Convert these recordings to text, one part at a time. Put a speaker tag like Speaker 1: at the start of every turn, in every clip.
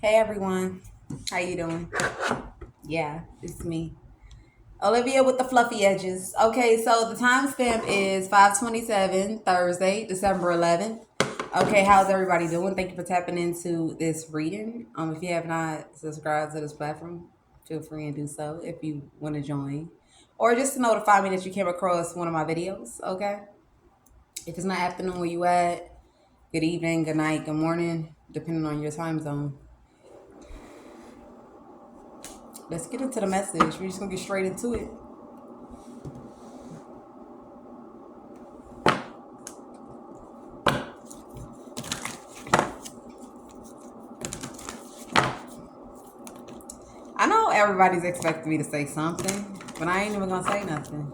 Speaker 1: Hey everyone, how you doing? Yeah, it's me, Olivia with the fluffy edges. Okay, so the timestamp is 5:27 Thursday, December 11th. Okay, how's everybody doing? Thank you for tapping into this reading. If you have not subscribed to this platform, feel free and do so if you want to join, or just to notify me that you came across one of my videos. Okay, if it's not afternoon where you at, good evening, good night, good morning, depending on your time zone. Let's get into the message. We're just gonna get straight into it. I know everybody's expecting me to say something, but I ain't even gonna say nothing.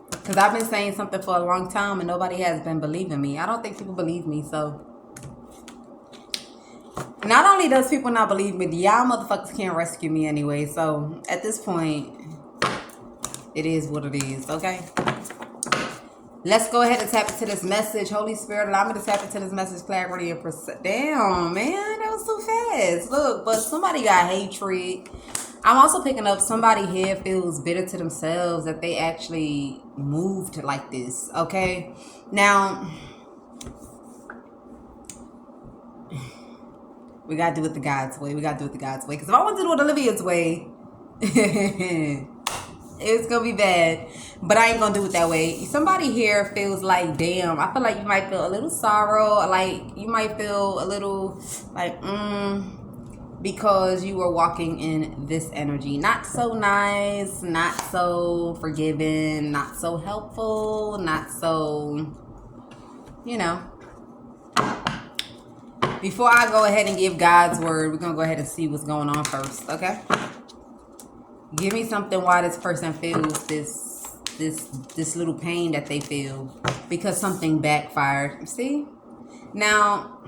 Speaker 1: Because I've been saying something for a long time and nobody has been believing me. I don't think people believe me, so. Not only does people not believe me, y'all motherfuckers can't rescue me anyway. So at this point, it is what it is, okay? Let's go ahead and tap into this message. Holy Spirit, allow me to tap into this message, clarity, and perception. Damn, man, that was too fast. Look, but somebody got hatred. I'm also picking up somebody here feels bitter to themselves that they actually moved like this, okay? Now, we got to do it the God's way. We got to do it the God's way. Because if I want to do it Olivia's way, it's going to be bad. But I ain't going to do it that way. Somebody here feels like, damn, I feel like you might feel a little sorrow. Like, you might feel a little like, because you were walking in this energy. Not so nice, not so forgiving, not so helpful, not so, you know. Before I go ahead and give God's word, we're going to go ahead and see what's going on first, okay? Give me something why this person feels this little pain that they feel because something backfired. See? Now,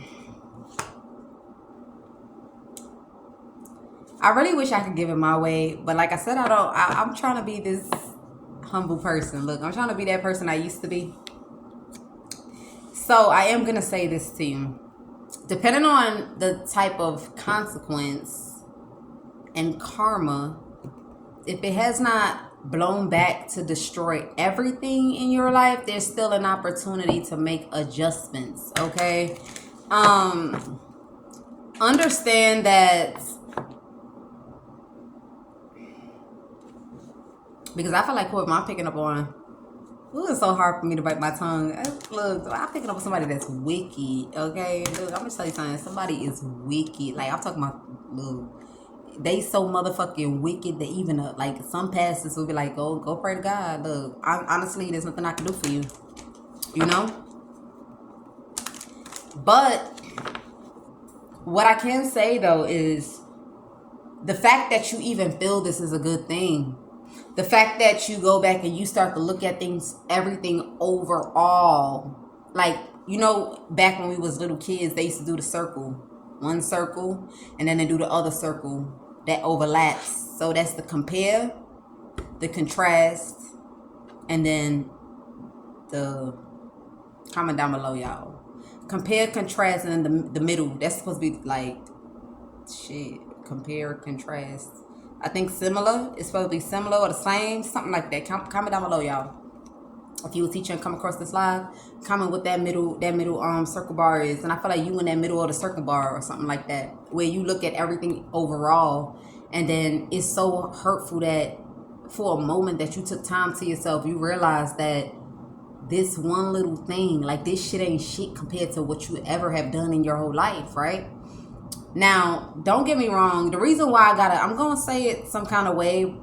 Speaker 1: I really wish I could give it my way, but like I said, I'm trying to be this humble person. Look, I'm trying to be that person I used to be. So I am going to say this to you. Depending on the type of consequence and karma, if it has not blown back to destroy everything in your life, there's still an opportunity to make adjustments, okay? Understand that, because I feel like whoever I'm picking up on, it's so hard for me to bite my tongue. Look, I'm picking up with somebody that's wicked, okay? Look, I'm gonna tell you something. Somebody is wicked. Like, I'm talking about, look, they so motherfucking wicked that even like some pastors will be like, go pray to God. Look, honestly, there's nothing I can do for you, you know. But what I can say though is the fact that you even feel this is a good thing. The fact that you go back and you start to look at things, everything overall, like, you know, back when we was little kids, they used to do the circle, one circle, and then they do the other circle that overlaps. So that's the compare, the contrast, and then the comment down below, y'all. Compare, contrast, and then the middle. That's supposed to be like shit. Compare, contrast. I think similar. It's supposed to be similar or the same, something like that. Comment down below, y'all. If you a teacher and come across this live, comment what that middle circle bar is. And I feel like you in that middle of the circle bar or something like that, where you look at everything overall, and then it's so hurtful that for a moment that you took time to yourself, you realize that this one little thing, like this shit ain't shit compared to what you ever have done in your whole life, right? Now, don't get me wrong. The reason why I'm going to say it some kind of way,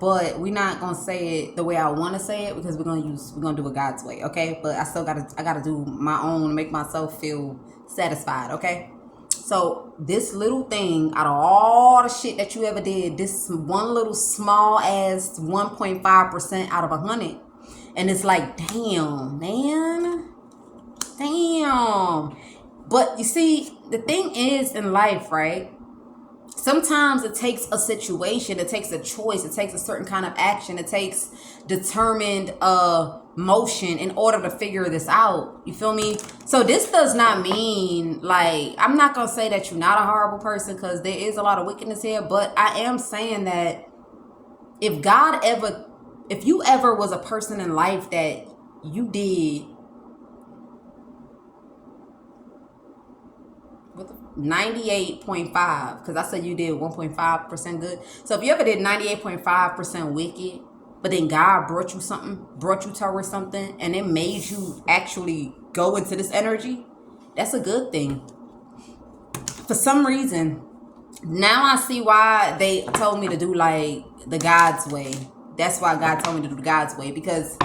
Speaker 1: but we're not going to say it the way I want to say it because we're going to do it God's way, okay? But I got to do my own, make myself feel satisfied, okay? So this little thing, out of all the shit that you ever did, this one little small ass 1.5% out of 100. And it's like, damn, man. Damn. But you see, the thing is in life, right? Sometimes it takes a situation, it takes a choice, it takes a certain kind of action, it takes determined motion in order to figure this out. You feel me? So this does not mean, like, I'm not gonna say that you're not a horrible person, because there is a lot of wickedness here, but I am saying that if you ever was a person in life that you did 98.5, because I said you did 1.5% good. So if you ever did 98.5% wicked, but then God brought you towards something, and it made you actually go into this energy, that's a good thing. For some reason, now I see why they told me to do like the God's way. That's why God told me to do the God's way, because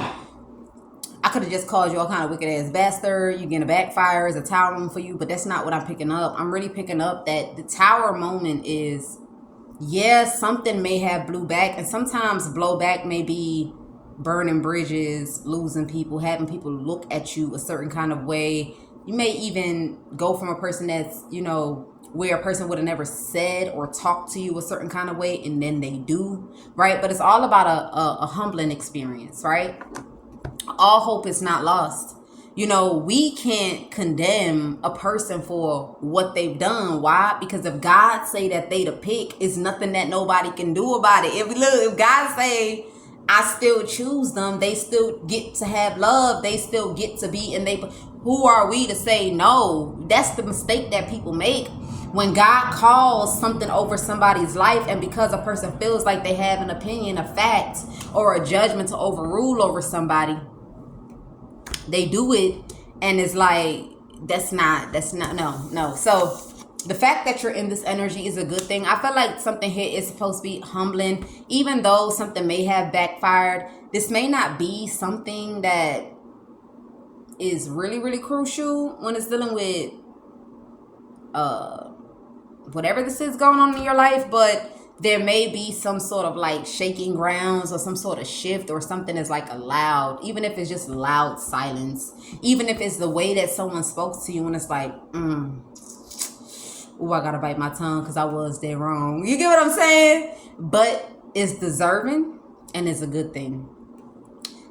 Speaker 1: I could have just called you all kind of wicked ass bastard. You getting a backfire as a tower moment for you, but that's not what I'm picking up. I'm really picking up that the tower moment is, yes, something may have blew back, and sometimes blowback may be burning bridges, losing people, having people look at you a certain kind of way. You may even go from a person that's, where a person would have never said or talked to you a certain kind of way, and then they do, right? But it's all about a humbling experience, right? All hope is not lost. We can't condemn a person for what they've done. Why? Because if God say that they the pick, it's nothing that nobody can do about it. If God say, I still choose them, they still get to have love, they still get to be, and who are we to say no? That's the mistake that people make. When God calls something over somebody's life, and because a person feels like they have an opinion, a fact, or a judgment to overrule over somebody, they do it, and it's like, that's not no. So the fact that you're in this energy is a good thing. I feel like something here is supposed to be humbling, even though something may have backfired. This may not be something that is really, really crucial when it's dealing with whatever this is going on in your life, but there may be some sort of like shaking grounds or some sort of shift, or something is like a loud, even if it's just loud silence, even if it's the way that someone spoke to you and it's like, I gotta bite my tongue because I was there wrong. You get what I'm saying? But it's deserving, and it's a good thing.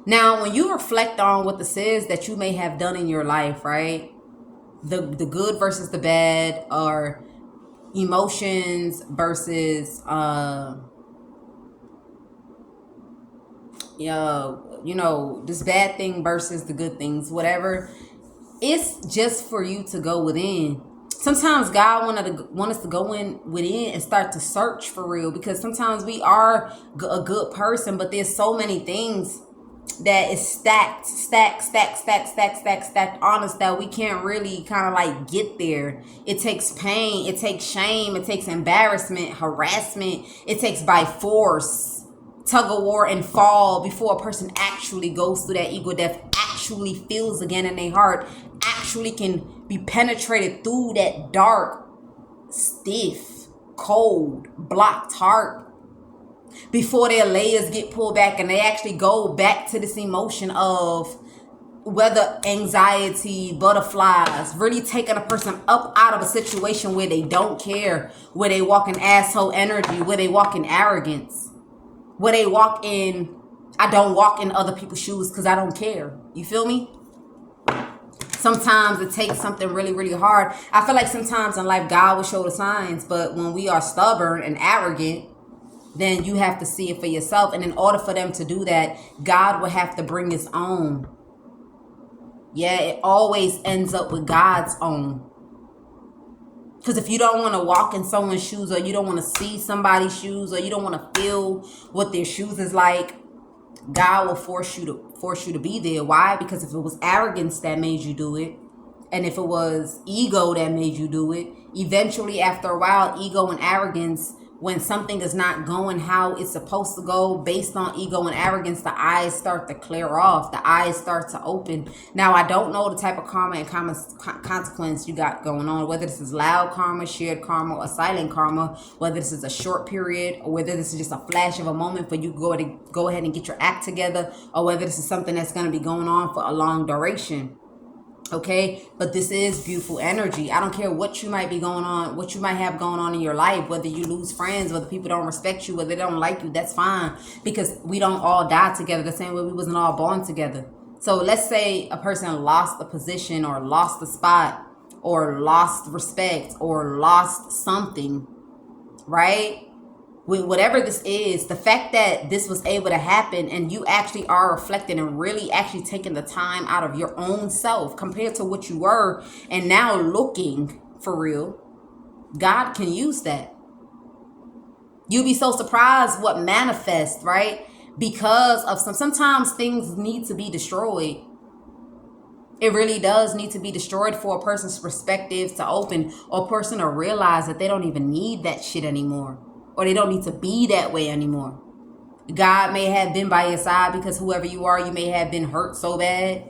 Speaker 1: Now, when you reflect on what this is that you may have done in your life, right? The good versus the bad, or emotions versus this bad thing versus the good things, whatever, it's just for you to go within. Sometimes God want us to go within and start to search for real, because sometimes we are a good person, but there's so many things that is stacked on us that we can't really kind of like get there. It takes pain, it takes shame, it takes embarrassment, harassment, it takes by force, tug of war, and fall before a person actually goes through that ego death, actually feels again in their heart, actually can be penetrated through that dark, stiff, cold, blocked heart, before their layers get pulled back and they actually go back to this emotion of whether anxiety, butterflies, really taking a person up out of a situation where they don't care, where they walk in asshole energy, where they walk in arrogance, where they walk in, I don't walk in other people's shoes because I don't care. You feel me? Sometimes it takes something really, really hard. I feel like sometimes in life God will show the signs, but when we are stubborn and arrogant, then you have to see it for yourself. And in order for them to do that, God will have to bring his own. Yeah, it always ends up with God's own. Because if you don't want to walk in someone's shoes, or you don't want to see somebody's shoes, or you don't want to feel what their shoes is like, God will force you to be there. Why? Because if it was arrogance that made you do it, and if it was ego that made you do it, eventually after a while, ego and arrogance, when something is not going how it's supposed to go based on ego and arrogance, the eyes start to clear off. The eyes start to open. Now, I don't know the type of karma and consequence you got going on, whether this is loud karma, shared karma, or silent karma, whether this is a short period, or whether this is just a flash of a moment for you to go ahead and get your act together, or whether this is something that's going to be going on for a long duration. Okay, but this is beautiful energy. I don't care what you might be going on, what you might have going on in your life, whether you lose friends, whether people don't respect you, whether they don't like you, that's fine, because we don't all die together the same way we wasn't all born together. So let's say a person lost a position or lost a spot or lost respect or lost something, right? With whatever this is, the fact that this was able to happen and you actually are reflecting and really actually taking the time out of your own self compared to what you were and now looking for real, God can use that. You'll be so surprised what manifests, right? Because of sometimes things need to be destroyed. It really does need to be destroyed for a person's perspective to open, or a person to realize that they don't even need that shit anymore, or they don't need to be that way anymore. God may have been by your side because whoever you are, you may have been hurt so bad.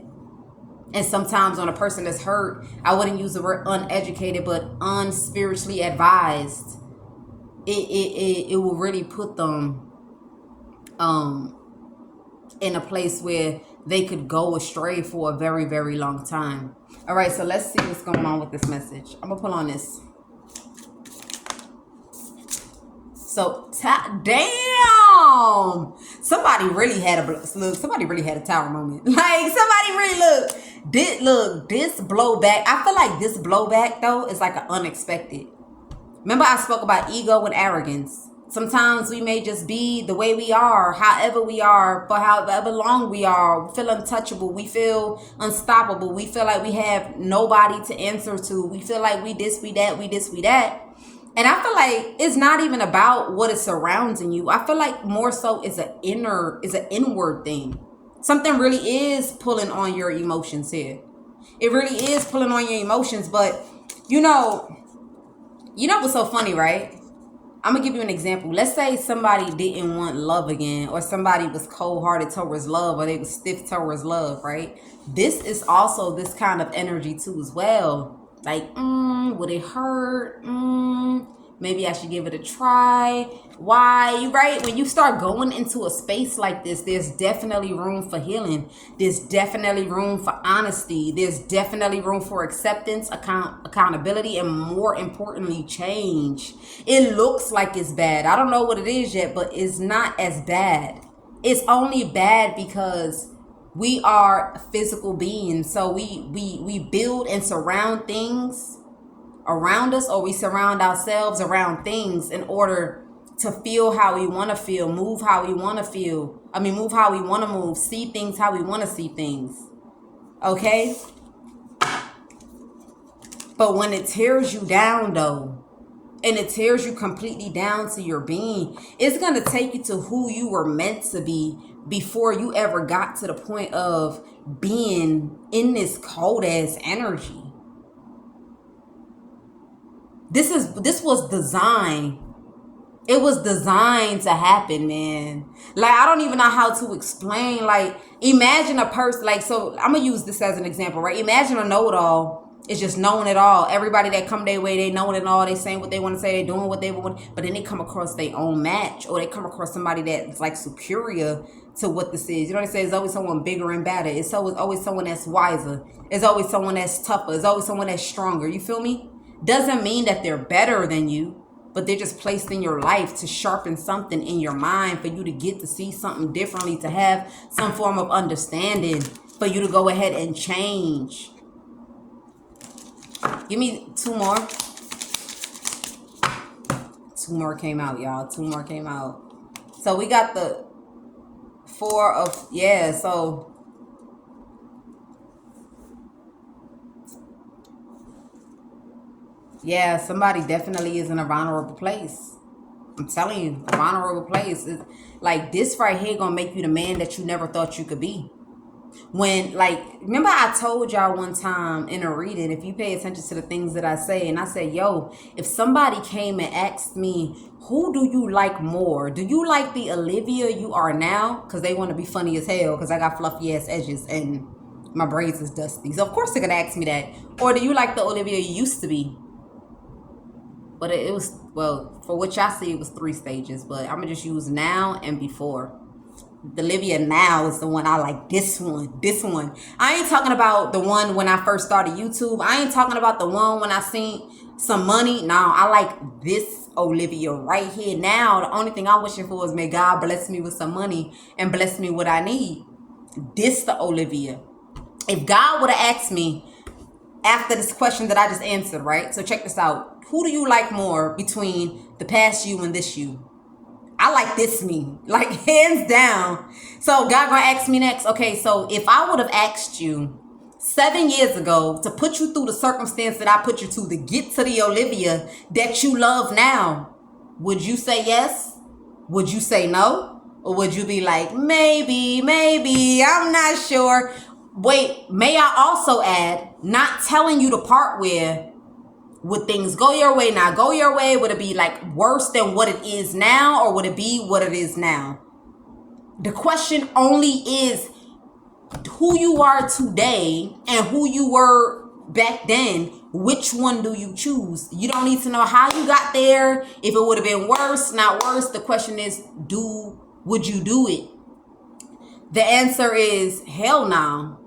Speaker 1: And sometimes when a person is hurt, I wouldn't use the word uneducated, but unspiritually advised, it will really put them in a place where they could go astray for a very, very long time. All right, so let's see what's going on with this message. I'm gonna pull on this. So, damn, somebody really had a tower moment. Like somebody really this blowback. I feel like this blowback though is like an unexpected. Remember I spoke about ego and arrogance. Sometimes we may just be the way we are, however we are, for however long we are. We feel untouchable. We feel unstoppable. We feel like we have nobody to answer to. We feel like we this, we that, we this, we that. And I feel like it's not even about what is surrounding you. I feel like more so is an inward thing. Something really is pulling on your emotions here. It really is pulling on your emotions. But you know what's so funny, right? I'm going to give you an example. Let's say somebody didn't want love again, or somebody was cold-hearted towards love, or they was stiff towards love, right? This is also this kind of energy too as well. Like, would it hurt? Maybe I should give it a try. Why? Right? When you start going into a space like this, there's definitely room for healing. There's definitely room for honesty. There's definitely room for acceptance, accountability, and more importantly, change. It looks like it's bad. I don't know what it is yet, but it's not as bad. It's only bad because we are physical beings. So we build and surround things around us, or we surround ourselves around things in order to feel how we want to feel, move how we want to feel. Move how we want to move, see things how we want to see things. Okay? But when it tears you down though, and it tears you completely down to your being, it's going to take you to who you were meant to be before you ever got to the point of being in this cold ass energy. This was designed. It was designed to happen, man. Like, I don't even know how to explain. Like, imagine a person, like, so I'm going to use this as an example, right? Imagine a know-it-all. It's just knowing it all. Everybody that come their way, they knowing it all. They saying what they want to say. They doing what they want. But then they come across their own match, or they come across somebody that's like superior to what this is. You know what I say? There's always someone bigger and better. It's always someone that's wiser. It's always someone that's tougher. It's always someone that's stronger. You feel me? Doesn't mean that they're better than you, but they're just placed in your life to sharpen something in your mind for you to get to see something differently, to have some form of understanding, for you to go ahead and change. Give me two more. Two more came out, y'all. Two more came out. So we got the four of, yeah, so yeah, somebody definitely is in a vulnerable place. I'm telling you, a vulnerable place. Is like, this right here gonna make you the man that you never thought you could be. When, like, remember I told y'all one time in a reading, if you pay attention to the things that I say, and I said, yo, if somebody came and asked me, who do you like more? Do you like the Olivia you are now? Because they want to be funny as hell because I got fluffy ass edges and my braids is dusty. So of course they're gonna ask me that. Or do you like the Olivia you used to be? But it was, well, for what y'all see, it was 3 stages. But I'm going to just use now and before. The Olivia now is the one I like. This one. I ain't talking about the one when I first started YouTube. I ain't talking about the one when I seen some money. No, I like this Olivia right here now. The only thing I'm wishing for is may God bless me with some money and bless me what I need. This the Olivia. If God would have asked me after this question that I just answered, right? So check this out. Who do you like more between the past you and this you? I like this me, like hands down. So God gonna ask me next. Okay, so if I would have asked you 7 years ago to put you through the circumstance that I put you to get to the Olivia that you love now, would you say yes? Would you say no? Or would you be like, maybe, I'm not sure. Wait, may I also add, not telling you the part where would things go your way, not go your way? Would it be like worse than what it is now, or would it be what it is now? The question only is who you are today and who you were back then. Which one do you choose? You don't need to know how you got there, if it would have been worse, not worse. The question is, would you do it? The answer is hell no.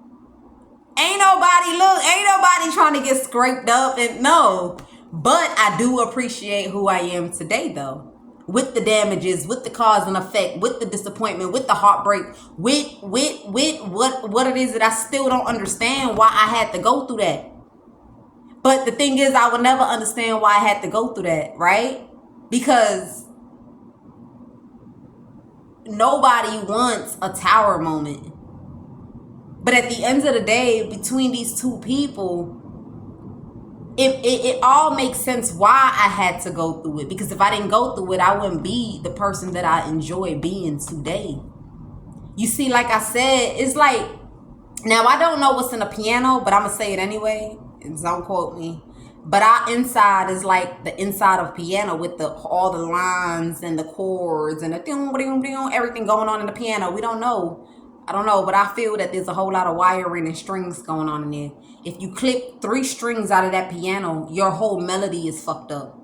Speaker 1: Ain't nobody trying to get scraped up, and no. But I do appreciate who I am today though. With the damages, with the cause and effect, with the disappointment, with the heartbreak, with what it is that I still don't understand why I had to go through that. But the thing is, I would never understand why I had to go through that, right? Because nobody wants a tower moment. But at the end of the day, between these two people, it all makes sense why I had to go through it. Because if I didn't go through it, I wouldn't be the person that I enjoy being today. You see, like I said, it's like, now I don't know what's in a piano, but I'm going to say it anyway. Don't quote me. But our inside is like the inside of piano with all the lines and the chords and the everything going on in the piano. We don't know. I don't know, but I feel that there's a whole lot of wiring and strings going on in there. If you clip 3 strings out of that piano, your whole melody is fucked up.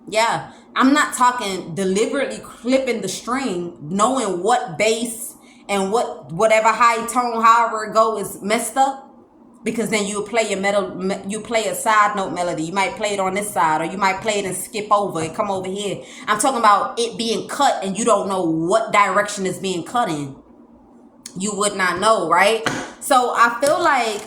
Speaker 1: Yeah, I'm not talking deliberately clipping the string, knowing what bass and whatever high tone, however it go, is messed up. Because then you play you play a side note melody. You might play it on this side, or you might play it and skip over and come over here. I'm talking about it being cut and you don't know what direction it's being cut in. You would not know, right? So I feel like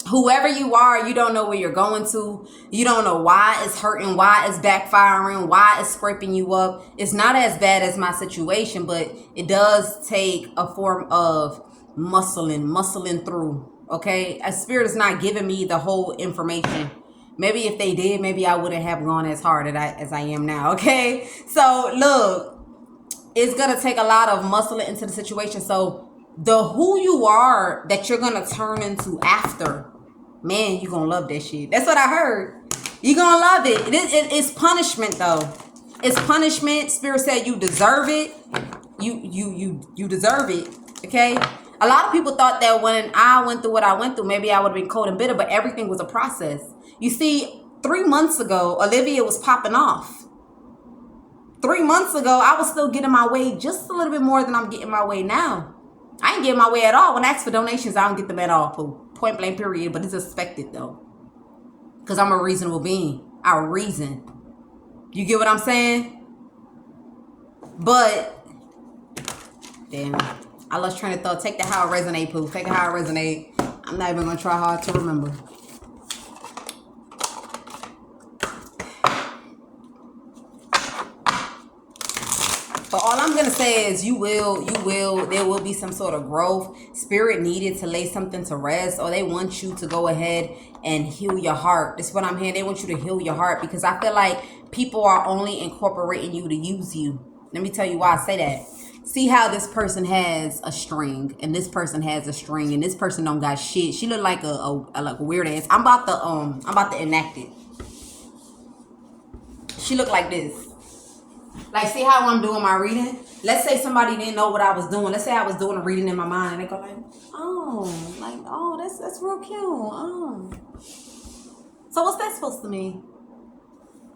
Speaker 1: whoever you are, you don't know where you're going to. You don't know why it's hurting, why it's backfiring, why it's scraping you up. It's not as bad as my situation, but it does take a form of muscling through. Okay, a spirit is not giving me the whole information. Maybe if they did, maybe I wouldn't have gone as hard as I am now. Okay, so look, it's gonna take a lot of muscling into the situation. So the who you are that you're gonna turn into after, man, you're gonna love that shit. That's what I heard. You're gonna love it. It's punishment though. It's punishment. Spirit said you deserve it. You deserve it. Okay. A lot of people thought that when I went through what I went through, maybe I would have been cold and bitter, but everything was a process. You see, 3 months ago, Olivia was popping off. 3 months ago, I was still getting my way just a little bit more than I'm getting my way now. I ain't getting my way at all. When I ask for donations, I don't get them at all. Point blank period. But it's expected though. Because I'm a reasonable being. I reason. You get what I'm saying? But, damn. I lost train of thought. Take the how it resonate, poo. Take it how it resonate. I'm not even going to try hard to remember. But all I'm going to say is there will be some sort of growth. Spirit needed to lay something to rest, or they want you to go ahead and heal your heart. That's what I'm hearing. They want you to heal your heart, because I feel like people are only incorporating you to use you. Let me tell you why I say that. See how this person has a string, and this person has a string, and this person don't got shit. She look like a weird ass. I'm about to enact it. She look like this. Like, see how I'm doing my reading? Let's say somebody didn't know what I was doing. Let's say I was doing a reading in my mind, and they go like, oh, that's real cute. Oh. So what's that supposed to mean?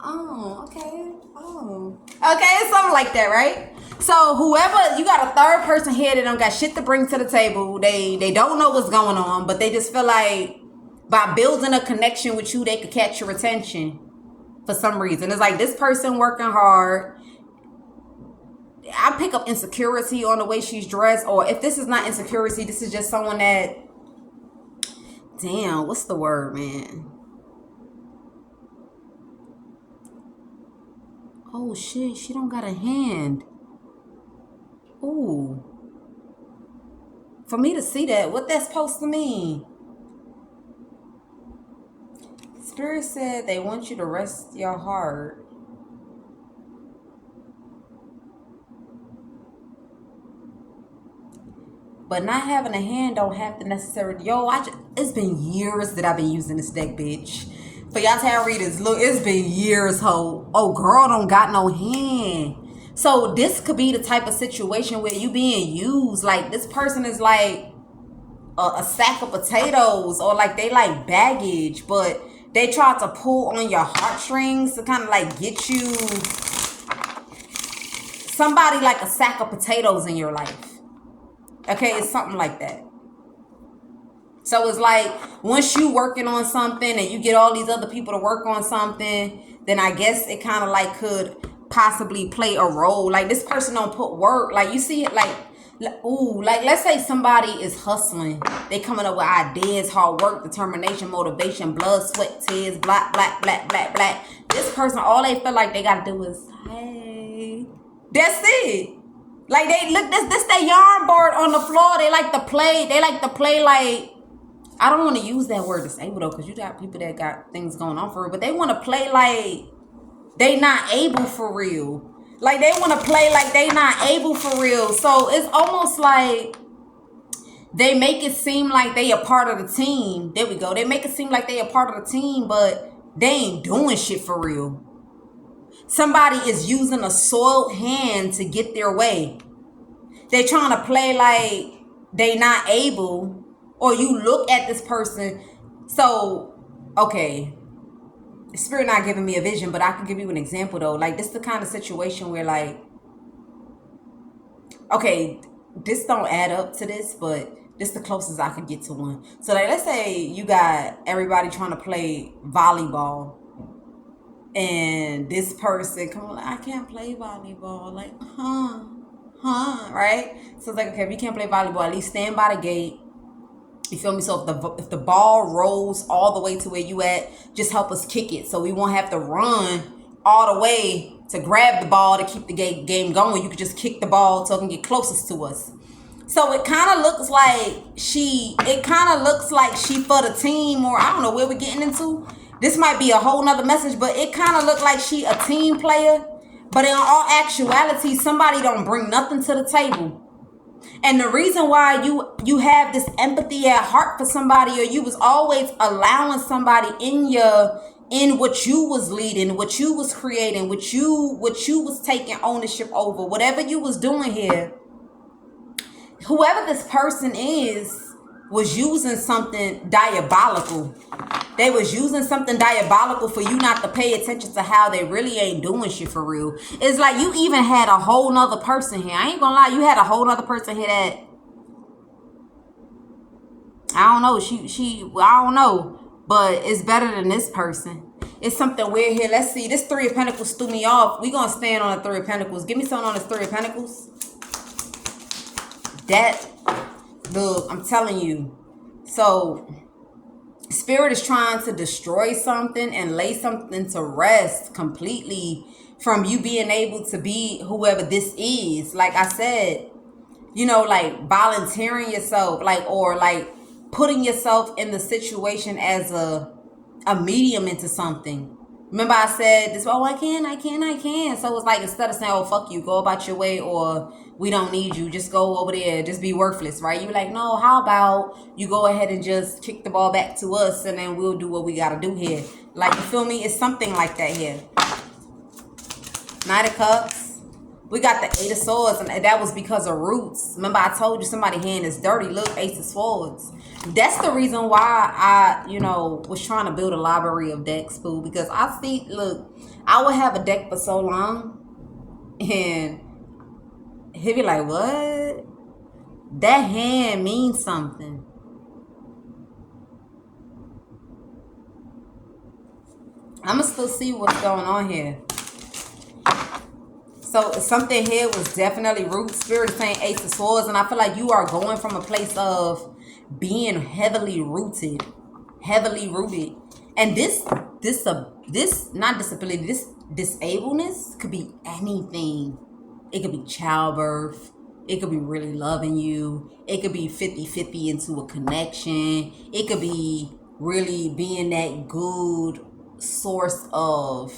Speaker 1: Oh, okay. Oh. Okay, it's something like that, right? So whoever, you got a third person here that don't got shit to bring to the table. They don't know what's going on, but they just feel like by building a connection with you, they could catch your attention for some reason. It's like this person working hard. I pick up insecurity on the way she's dressed, or if this is not insecurity, this is just someone that, damn, what's the word, man? Oh shit, she don't got a hand. Ooh. For me to see that, what that's supposed to mean? Spirit said they want you to rest your heart. But not having a hand don't have to necessarily... Yo, it's been years that I've been using this deck, bitch. For y'all tarot readers, look, it's been years, ho. Oh, girl don't got no hand. So this could be the type of situation where you being used. Like, this person is like a sack of potatoes, or like they like baggage, but they try to pull on your heartstrings to kind of like get you somebody like a sack of potatoes in your life. Okay, it's something like that. So it's like once you working on something and you get all these other people to work on something, then I guess it kind of like could possibly play a role. Like this person don't put work. Like you see it like, ooh, like let's say somebody is hustling. They coming up with ideas, hard work, determination, motivation, blood, sweat, tears, black. This person, all they feel like they got to do is, hey, that's it. Like they look, this their yarn board on the floor. They like to play like, I don't want to use that word disabled though, because you got people that got things going on for real, but they want to play like they not able for real. Like they want to play like they not able for real. So it's almost like they make it seem like they a part of the team. There we go. They make it seem like they a part of the team, but they ain't doing shit for real. Somebody is using a soiled hand to get their way. They trying to play like they not able, or you look at this person. So, okay, Spirit not giving me a vision, but I can give you an example though. Like this is the kind of situation where like, okay, this don't add up to this, but this is the closest I could get to one. So like, let's say you got everybody trying to play volleyball, and this person come on, like, I can't play volleyball. Like, right? So it's like, okay, if you can't play volleyball, at least stand by the gate. You feel me? So if the ball rolls all the way to where you at, just help us kick it, so we won't have to run all the way to grab the ball to keep the game going. You could just kick the ball so it can get closest to us. So it kind of looks like she for the team, or I don't know where we're getting into. This might be a whole nother message, but it kind of looked like she a team player. But in all actuality, somebody don't bring nothing to the table. And the reason why you have this empathy at heart for somebody, or you was always allowing somebody in what you was leading, what you was creating, what you was taking ownership over, whatever you was doing here, whoever this person is was using something diabolical. They was using something diabolical for you not to pay attention to how they really ain't doing shit for real. It's like you even had a whole nother person here. I ain't gonna lie, you had a whole nother person here that, I don't know, I don't know, but it's better than this person. It's something weird here. Let's see, this Three of Pentacles threw me off. We gonna stand on the Three of Pentacles. Give me something on this Three of Pentacles. That, look, I'm telling you. So Spirit is trying to destroy something and lay something to rest completely from you being able to be whoever this is. Like I said, you know, like volunteering yourself, like, or like putting yourself in the situation as a medium into something. Remember I said this, oh, I can. So it's like, instead of saying, oh, fuck you, go about your way, or we don't need you, just go over there, just be worthless, right? You're like, no, how about you go ahead and just kick the ball back to us, and then we'll do what we got to do here. Like, you feel me? It's something like that here. Knight of Cups. We got the Eight of Swords, and that was because of roots. Remember I told you somebody's hand is dirty. Look, Ace of Swords. That's the reason why I, was trying to build a library of decks, fool. Because I see, look, I would have a deck for so long, and he'd be like, "What? That hand means something." I'ma still see what's going on here. So something here was definitely root. Spirit is saying Ace of Swords, and I feel like you are going from a place of being heavily rooted, and this not disability, this disableness could be anything. It could be childbirth. It could be really loving you. It could be 50-50 into a connection. It could be really being that good source of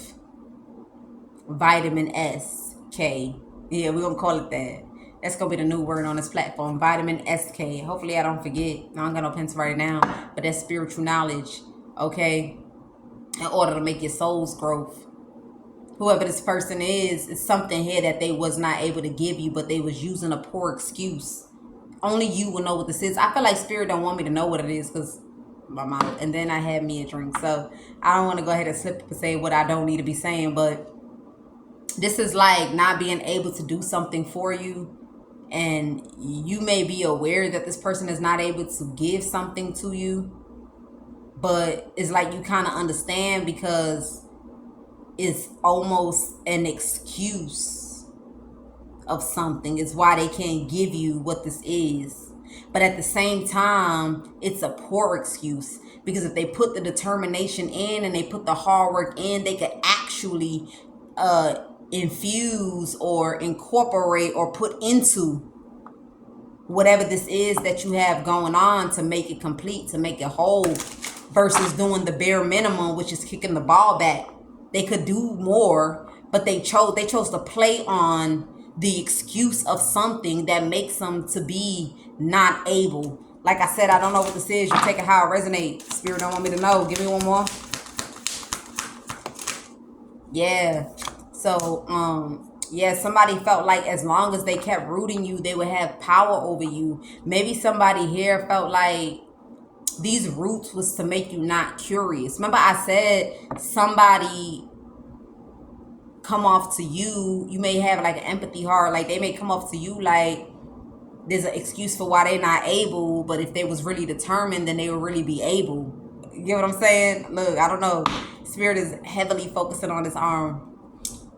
Speaker 1: vitamin S, K. Yeah, we're going to call it that. That's going to be the new word on this platform. Vitamin SK. Hopefully I don't forget. I don't got no pen to write it down. But that's spiritual knowledge. Okay? In order to make your soul's growth. Whoever this person is something here that they was not able to give you, but they was using a poor excuse. Only you will know what this is. I feel like spirit don't want me to know what it is because my mom. And then I had me a drink. So I don't want to go ahead and slip up and say what I don't need to be saying. But this is like not being able to do something for you. And you may be aware that this person is not able to give something to you. But it's like you kind of understand because it's almost an excuse of something. It's why they can't give you what this is. But at the same time, it's a poor excuse. Because if they put the determination in and they put the hard work in, they could actually infuse or incorporate or put into whatever this is that you have going on to make it complete, to make it whole, versus doing the bare minimum, which is kicking the ball back. They could do more, but they chose to play on the excuse of something that makes them to be not able. Like I said, I don't know what this is. You take it how it resonates. Spirit don't want me to know. Give me one more. Yeah. So, yeah, somebody felt like as long as they kept rooting you, they would have power over you. Maybe somebody here felt like these roots was to make you not curious. Remember I said somebody come off to you, you may have like an empathy heart, like they may come off to you like there's an excuse for why they're not able, but if they was really determined, then they would really be able. You get what I'm saying? Look, I don't know. Spirit is heavily focusing on this arm.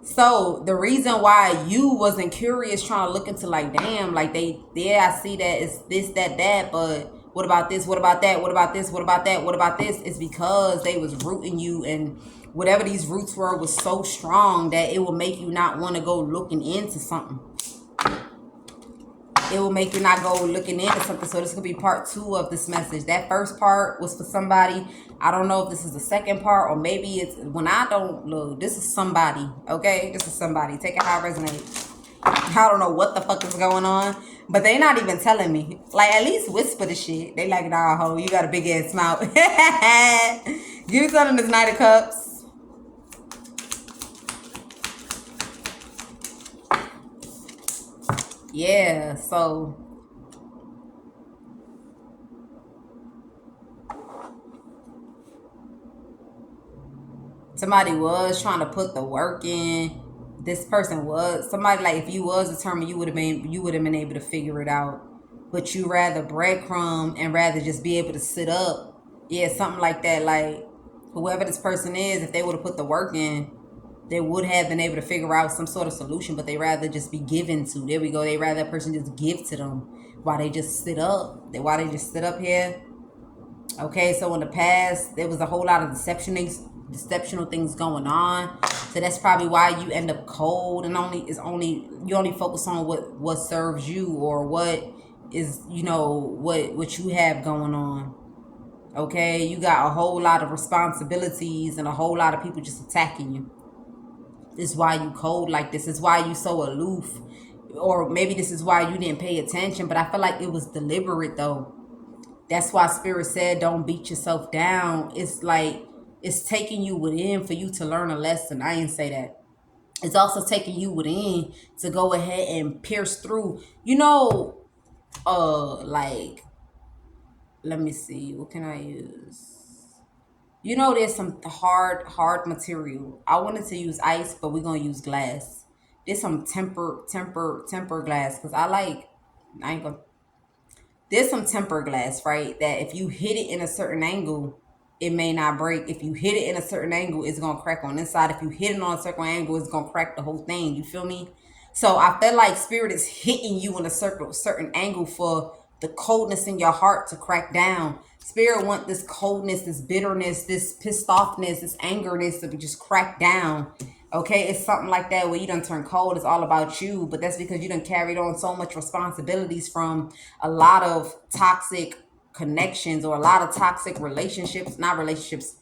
Speaker 1: So the reason why you wasn't curious, trying to look into like, damn, like I see that it's this, that, but what about this? What about that? What about this? What about that? What about this? Is because they was rooting you, and whatever these roots were was so strong that it will make you not want to go looking into something. It will make you not go looking into something. So this could be part 2 of this message. That first part was for somebody. I don't know if this is the second part, or maybe it's when I don't look. This is somebody, okay? This is somebody. Take it how it resonates. I don't know what the fuck is going on, but they not even telling me. Like, at least whisper the shit. They like, nah, ho, you got a big ass mouth. Give me something this Knight of Cups. Yeah, so somebody was trying to put the work in. This person was somebody, like, if you was determined, you would have been able to figure it out. But you rather breadcrumb and rather just be able to sit up. Yeah, something like that. Like, whoever this person is, if they would have put the work in, they would have been able to figure out some sort of solution, but they rather just be given to. There we go. They rather a person just give to them while they just sit up. Why they just sit up here. Okay, so in the past, there was a whole lot of deceptional things going on. So that's probably why you end up cold, and you only focus on what serves you, or what is, what you have going on. Okay, you got a whole lot of responsibilities and a whole lot of people just attacking you. This is why you cold like this. This is why you so aloof. Or maybe this is why you didn't pay attention, but I feel like it was deliberate though. That's why Spirit said don't beat yourself down. It's like it's taking you within for you to learn a lesson. I didn't say that. It's also taking you within to go ahead and pierce through. Like Let me see. What can I use? You know, there's some hard material. I wanted to use ice, but we're gonna use glass. There's some temper glass because I like. I ain't gonna. There's some temper glass, right? That if you hit it in a certain angle, it may not break. If you hit it in a certain angle, it's gonna crack on this side. If you hit it on a certain angle, it's gonna crack the whole thing. You feel me? So I feel like spirit is hitting you in a certain angle for the coldness in your heart to crack down. Spirit want this coldness, this bitterness, this pissed offness, this angerness to be just cracked down. Okay, it's something like that where you done turn cold. It's all about you, but that's because you done carried on so much responsibilities from a lot of toxic connections or a lot of toxic relationships, not relationships,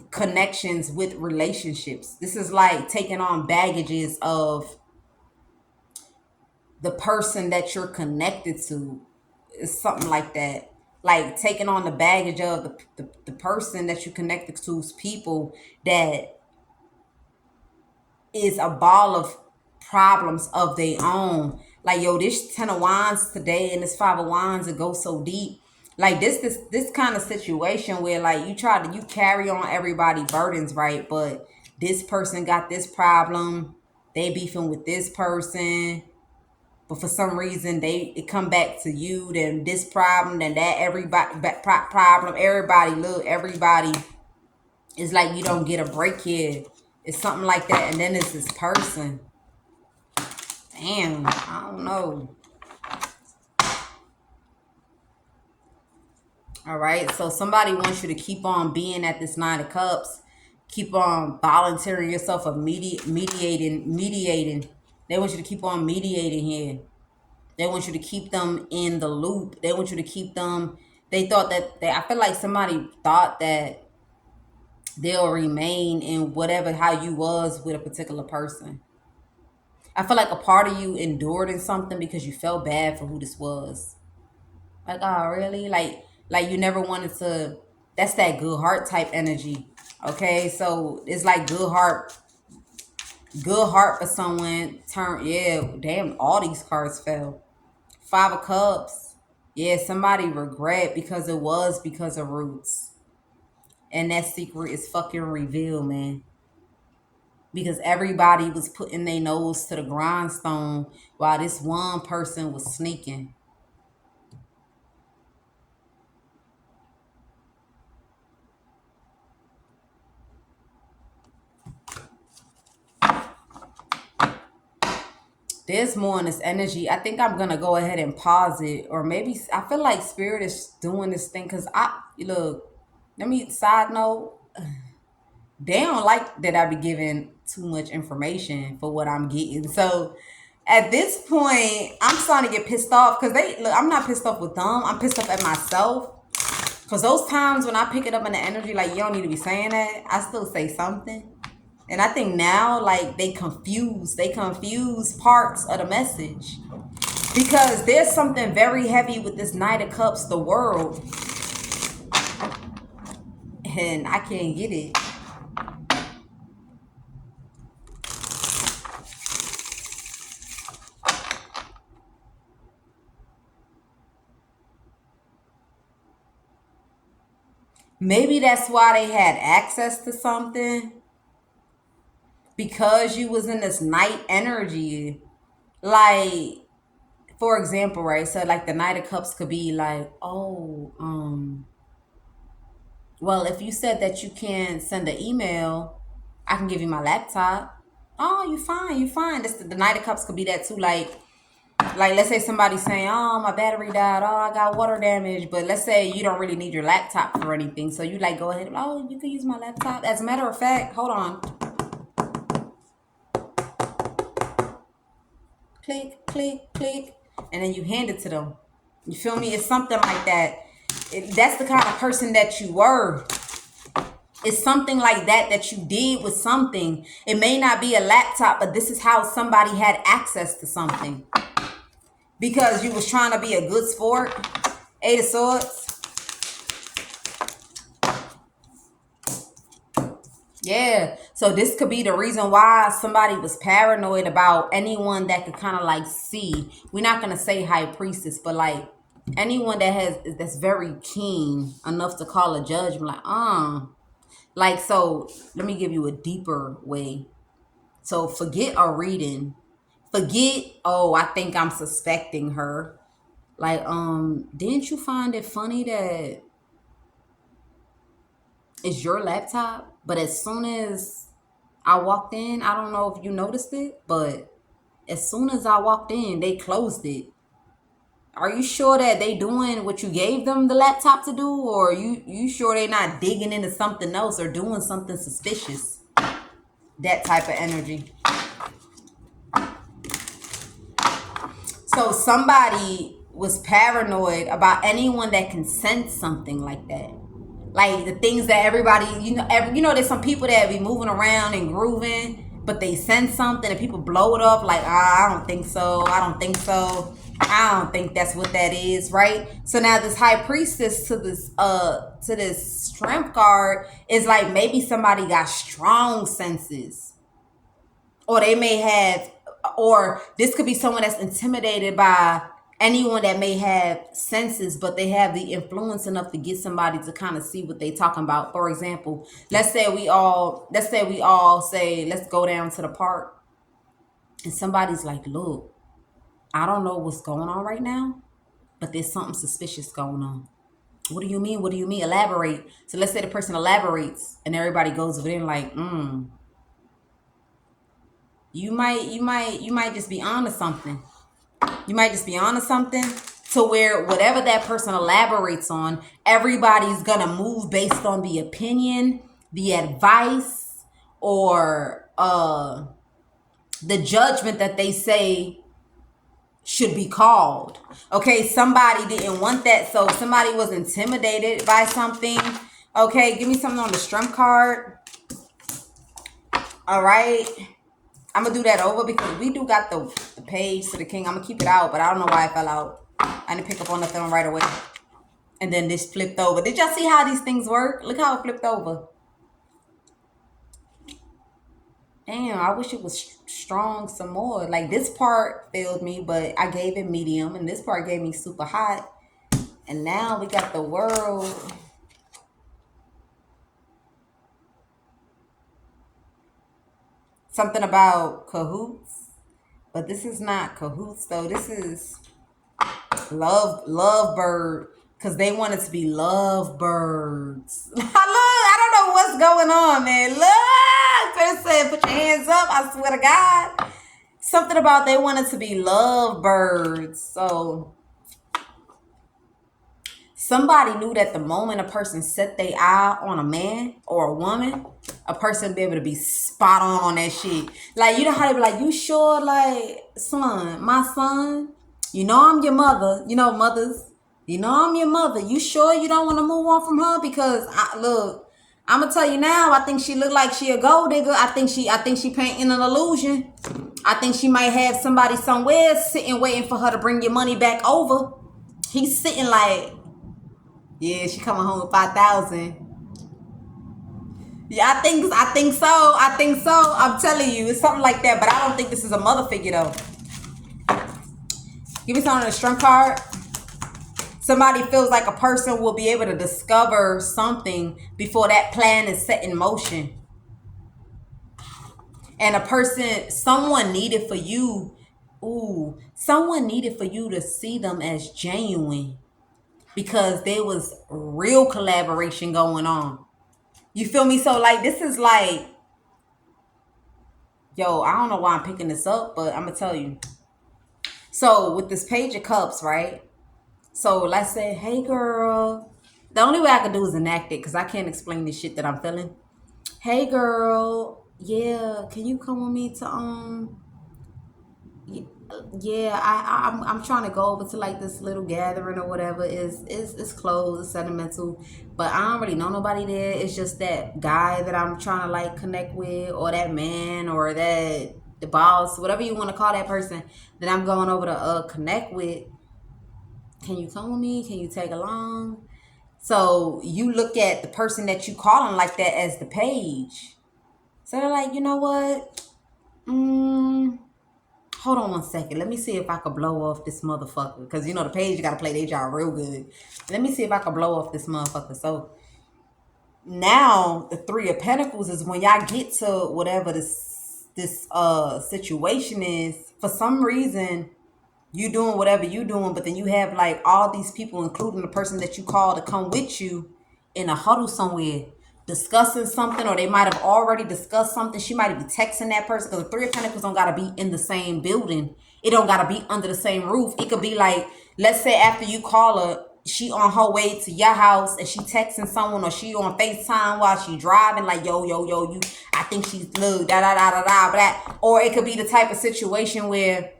Speaker 1: connections with relationships. This is like taking on baggages of the person that you're connected to. It's something like that. Like taking on the baggage of the person that you connected to, people that is a ball of problems of their own. Like, yo, this 10 of Wands today and this 5 of Wands, it goes so deep. Like this kind of situation where like you carry on everybody burdens, right? But this person got this problem, they beefing with this person, but for some reason it come back to you, then this problem, then that problem, everybody, look, everybody. It's like you don't get a break here. It's something like that. And then it's this person. Damn, I don't know. All right. So somebody wants you to keep on being at this 9 of Cups. Keep on volunteering yourself of mediating. They want you to keep on mediating here. They want you to keep them in the loop. They want you to keep them. They thought that I feel like somebody thought that they'll remain in whatever how you was with a particular person. I feel like a part of you endured in something because you felt bad for who this was. Like, oh, really? Like you never wanted to. That's that good heart type energy. Okay, so it's like good heart for someone. Turn, yeah, damn, all these cards fell. 5 of Cups. Yeah, somebody regret because it was because of roots. And that secret is fucking revealed, man. Because everybody was putting their nose to the grindstone while this one person was sneaking. There's more in this energy. I think I'm gonna go ahead and pause it, or maybe I feel like spirit is doing this thing because I look. Let me side note. They don't like that I be giving too much information for what I'm getting. So at this point, I'm starting to get pissed off because they look. I'm not pissed off with them. I'm pissed off at myself. Because those times when I pick it up in the energy, like, you don't need to be saying that, I still say something. And I think now, like, they confuse parts of the message. Because there's something very heavy with this Knight of Cups, the world. And I can't get it. Maybe that's why they had access to something. Because you was in this night energy. Like, for example, right? So like the Knight of Cups could be like, oh, well, if you said that you can send an email, I can give you my laptop. Oh, you fine, you fine. This the Knight of Cups could be that too. Like let's say somebody's saying, oh, my battery died. Oh, I got water damage. But let's say you don't really need your laptop for anything. So you like go ahead. Oh, you can use my laptop. As a matter of fact, hold on. Click, click, click. And then you hand it to them. You feel me? It's something like that. That's the kind of person that you were. It's something like that you did with something. It may not be a laptop, but this is how somebody had access to something. Because you was trying to be a good sport. 8 of Swords. Yeah. So this could be the reason why somebody was paranoid about anyone that could kind of like see. We're not going to say high priestess, but like Anyone that's very keen enough to call a judgment, like, so let me give you a deeper way. So forget a reading. Forget, oh, I think I'm suspecting her. Like, didn't you find it funny that it's your laptop? But as soon as I walked in, I don't know if you noticed it, but as soon as I walked in, they closed it. Are you sure that they doing what you gave them the laptop to do? Or you sure they not digging into something else or doing something suspicious? That type of energy. So somebody was paranoid about anyone that can sense something like that. Like the things that everybody, there's some people that be moving around and grooving, but they sense something and people blow it up like, I don't think so. I don't think so. I don't think that's what that is, right? So now this high priestess to this strength card is like, maybe somebody got strong senses, or they may have, or this could be someone that's intimidated by anyone that may have senses, but they have the influence enough to get somebody to kind of see what they talking about. For example, let's say we all say, let's go down to the park, and somebody's like, look, I don't know what's going on right now, but there's something suspicious going on. What do you mean? What do you mean? Elaborate. So let's say the person elaborates and everybody goes within like, you might just be on to something. You might just be on to something, to where whatever that person elaborates on, everybody's gonna move based on the opinion, the advice, or the judgment that they say should be called. Okay, somebody didn't want that, so somebody was intimidated by something. Okay, give me something on the strength card. All right. I'm gonna do that over because we do got the page to the king. I'm gonna keep it out, but I don't know why it fell out. I didn't pick up on nothing right away. And then this flipped over. Did y'all see how these things work? Look how it flipped over. Damn, I wish it was strong some more. Like this part failed me, but I gave it medium, and this part gave me super hot. And now we got the world. Something about cahoots, but this is not cahoots though. This is lovebird, because they want us to be lovebirds. Look, I don't know what's going on, man. Look, first said put your hands up. I swear to God, something about they wanted to be lovebirds. So somebody knew that the moment a person set their eye on a man or a woman, a person be able to be spot on that shit. Like, you know how they be like, you sure? Like, son, my son, you know I'm your mother. You know, mothers, you know I'm your mother. You sure you don't want to move on from her? Because look, I'm gonna tell you now, I think she look like she a gold digger. I think she painting an illusion. I think she might have somebody somewhere sitting waiting for her to bring your money back over. He's sitting like, yeah, she coming home with 5,000. Yeah, I think so. I think so. I'm telling you, it's something like that. But I don't think this is a mother figure though. Give me something on the strength card. Somebody feels like a person will be able to discover something before that plan is set in motion. And someone needed for you to see them as genuine, because there was real collaboration going on. You feel me? So like, this is like, yo, I don't know why I'm picking this up, but I'm gonna tell you. So with this page of cups, right? So let's say, hey girl. The only way I can do is enact it, because I can't explain the shit that I'm feeling. Hey girl, yeah, can you come with me to yeah, I'm trying to go over to like this little gathering or whatever. It's closed, it's sentimental, but I don't really know nobody there. It's just that guy that I'm trying to like connect with, or that man, or that the boss, whatever you want to call that person that I'm going over to connect with. Can you come with me? Can you tag along? So you look at the person that you calling like that as the page. So they're like, you know what? Hold on one second. Let me see if I could blow off this motherfucker. Because, you know, the page, you got to play their job real good. Let me see if I could blow off this motherfucker. So, now, the Three of Pentacles is when y'all get to whatever this situation is. For some reason, you doing whatever you doing, but then you have like all these people, including the person that you call to come with you, in a huddle somewhere discussing something, or they might have already discussed something. She might be texting that person, because the Three of Pentacles don't gotta be in the same building. It don't gotta be under the same roof. It could be like, let's say after you call her, she on her way to your house and she texting someone, or she on FaceTime while she driving, like, yo, you, I think she's look, da da da da da, that. Or it could be the type of situation where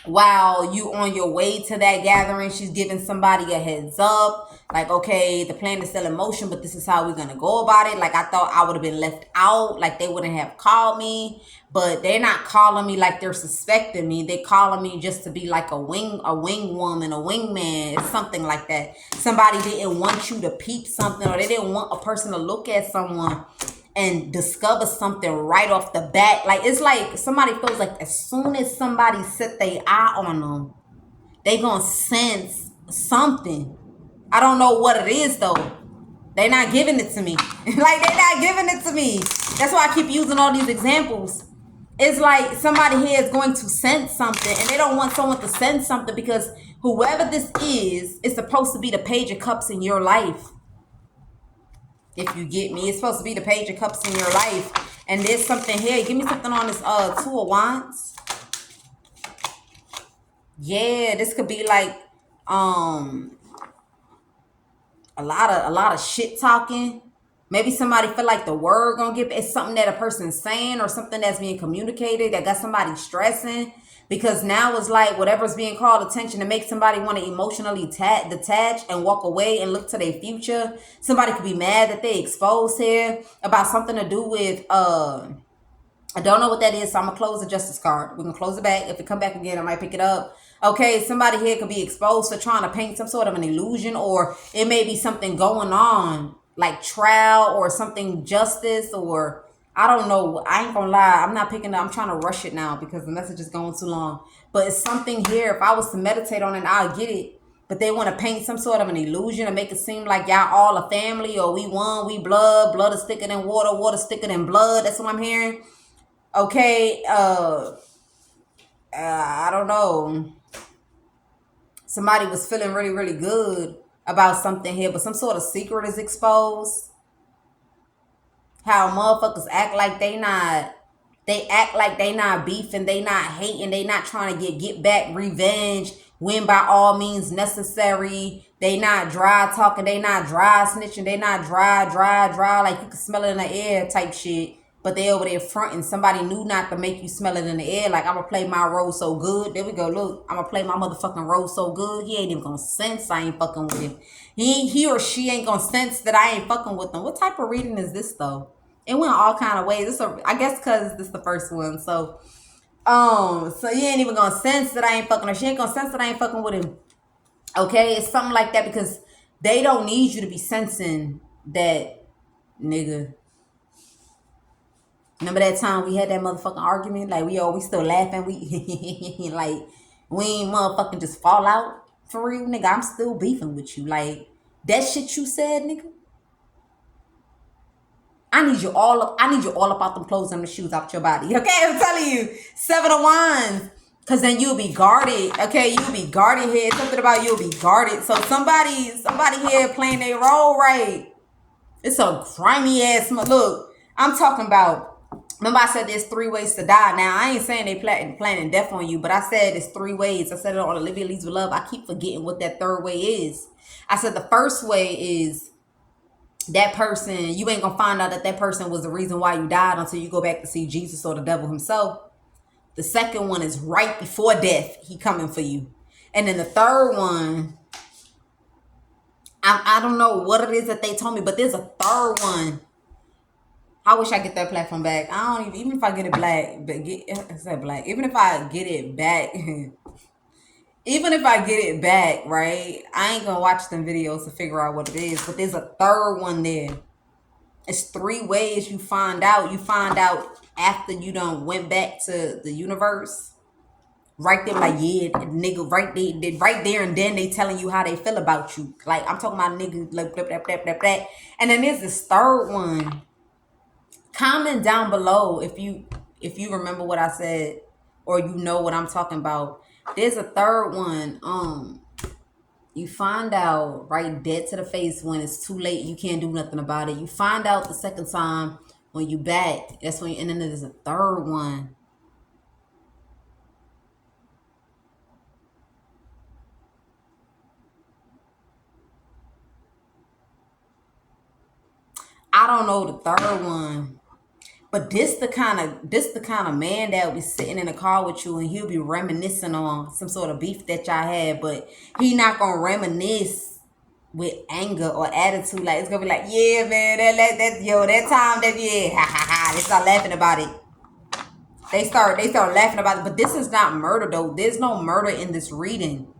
Speaker 1: while you on your way to that gathering, she's giving somebody a heads up, like, okay, the plan is still in motion, but this is how we're gonna go about it. Like, I thought I would have been left out, like they wouldn't have called me, but they're not calling me like they're suspecting me. They're calling me just to be like a wing woman, a wingman, something like that. Somebody didn't want you to peep something, or they didn't want a person to look at someone and discover something right off the bat. Like, it's like somebody feels like as soon as somebody set their eye on them, they gonna sense something. I don't know what it is though. They not giving it to me. Like, they not giving it to me. That's why I keep using all these examples. It's like somebody here is going to sense something, and they don't want someone to sense something, because whoever this is supposed to be the Page of Cups in your life. If you get me, it's supposed to be the Page of Cups in your life. And there's something here. Give me something on this Two of Wands. Yeah, this could be like a lot of shit talking. Maybe somebody feel like the word gonna get, it's something that a person's saying, or something that's being communicated that got somebody stressing. Because now it's like whatever's being called attention to make somebody want to emotionally detach and walk away and look to their future. Somebody could be mad that they exposed here about something to do with I don't know what that is, so I'm gonna close the Justice card. We're gonna close it back. If it come back again, I might pick it up. Okay, somebody here could be exposed for trying to paint some sort of an illusion, or it may be something going on, like trial or something, justice, or I don't know. I ain't gonna lie. I'm not picking up. I'm trying to rush it now because the message is going too long. But it's something here. If I was to meditate on it, I'll get it. But they want to paint some sort of an illusion and make it seem like y'all all a family, or we one, we blood. Blood is thicker than water. Water is thicker than blood. That's what I'm hearing. Okay. I don't know. Somebody was feeling really, really good about something here, but some sort of secret is exposed. How motherfuckers act like they act like they not beefing, they not hating, they not trying to get back revenge, when by all means necessary. They not dry talking, they not dry snitching, they not dry, like you can smell it in the air type shit. But they over there fronting. Somebody knew not to make you smell it in the air. Like, I'm gonna play my role so good. There we go. Look, I'm gonna play my motherfucking role so good. He ain't even gonna sense I ain't fucking with him. He or she ain't gonna sense that I ain't fucking with them. What type of reading is this though? It went all kind of ways. I guess because this is the first one. So you ain't even gonna sense that I ain't fucking, or she ain't gonna sense that I ain't fucking with him. Okay, it's something like that, because they don't need you to be sensing that, nigga. Remember that time we had that motherfucking argument? Like, we still laughing. We like, we ain't motherfucking just fall out for real, nigga. I'm still beefing with you. Like, that shit you said, nigga. I need you all up out them clothes and the shoes out your body. Okay, I'm telling you. 7 of Wands. Cause then you'll be guarded. Okay, you'll be guarded here. Something about you'll be guarded. So somebody here playing their role right. It's a grimy ass. Look, I'm talking about. Remember I said there's 3 ways to die. Now, I ain't saying they planning death on you, but I said it's 3 ways. I said it on Olivia Leads with Love. I keep forgetting what that 3rd way is. I said the first way is that person, you ain't gonna find out that person was the reason why you died until you go back to see Jesus or the devil himself. The second one is right before death, he coming for you. And then the 3rd one, I don't know what it is that they told me, but there's a 3rd one. I wish I get that platform back. I don't even if I get it black, even if I get it back, even if I get it back, right? I ain't gonna watch them videos to figure out what it is, but there's a 3rd one there. It's 3 ways you find out. You find out after you done went back to the universe. right there, like, yeah, nigga, right there and then they telling you how they feel about you. Like, I'm talking about nigga, like, blah, blah, blah, blah, blah. And then there's this third one. Comment down below if you remember what I said or you know what I'm talking about. There's a third one. You find out right dead to the face when it's too late. You can't do nothing about it. You find out the second time when you back. That's when. And then there's a third one. I don't know the third one. But this the kind of man that will be sitting in a car with you and he'll be reminiscing on some sort of beef that y'all had, but he not gonna reminisce with anger or attitude. Like, it's gonna be like, yeah, man, that time that, yeah, ha ha ha. They start laughing about it. They start laughing about it. But this is not murder though. There's no murder in this reading.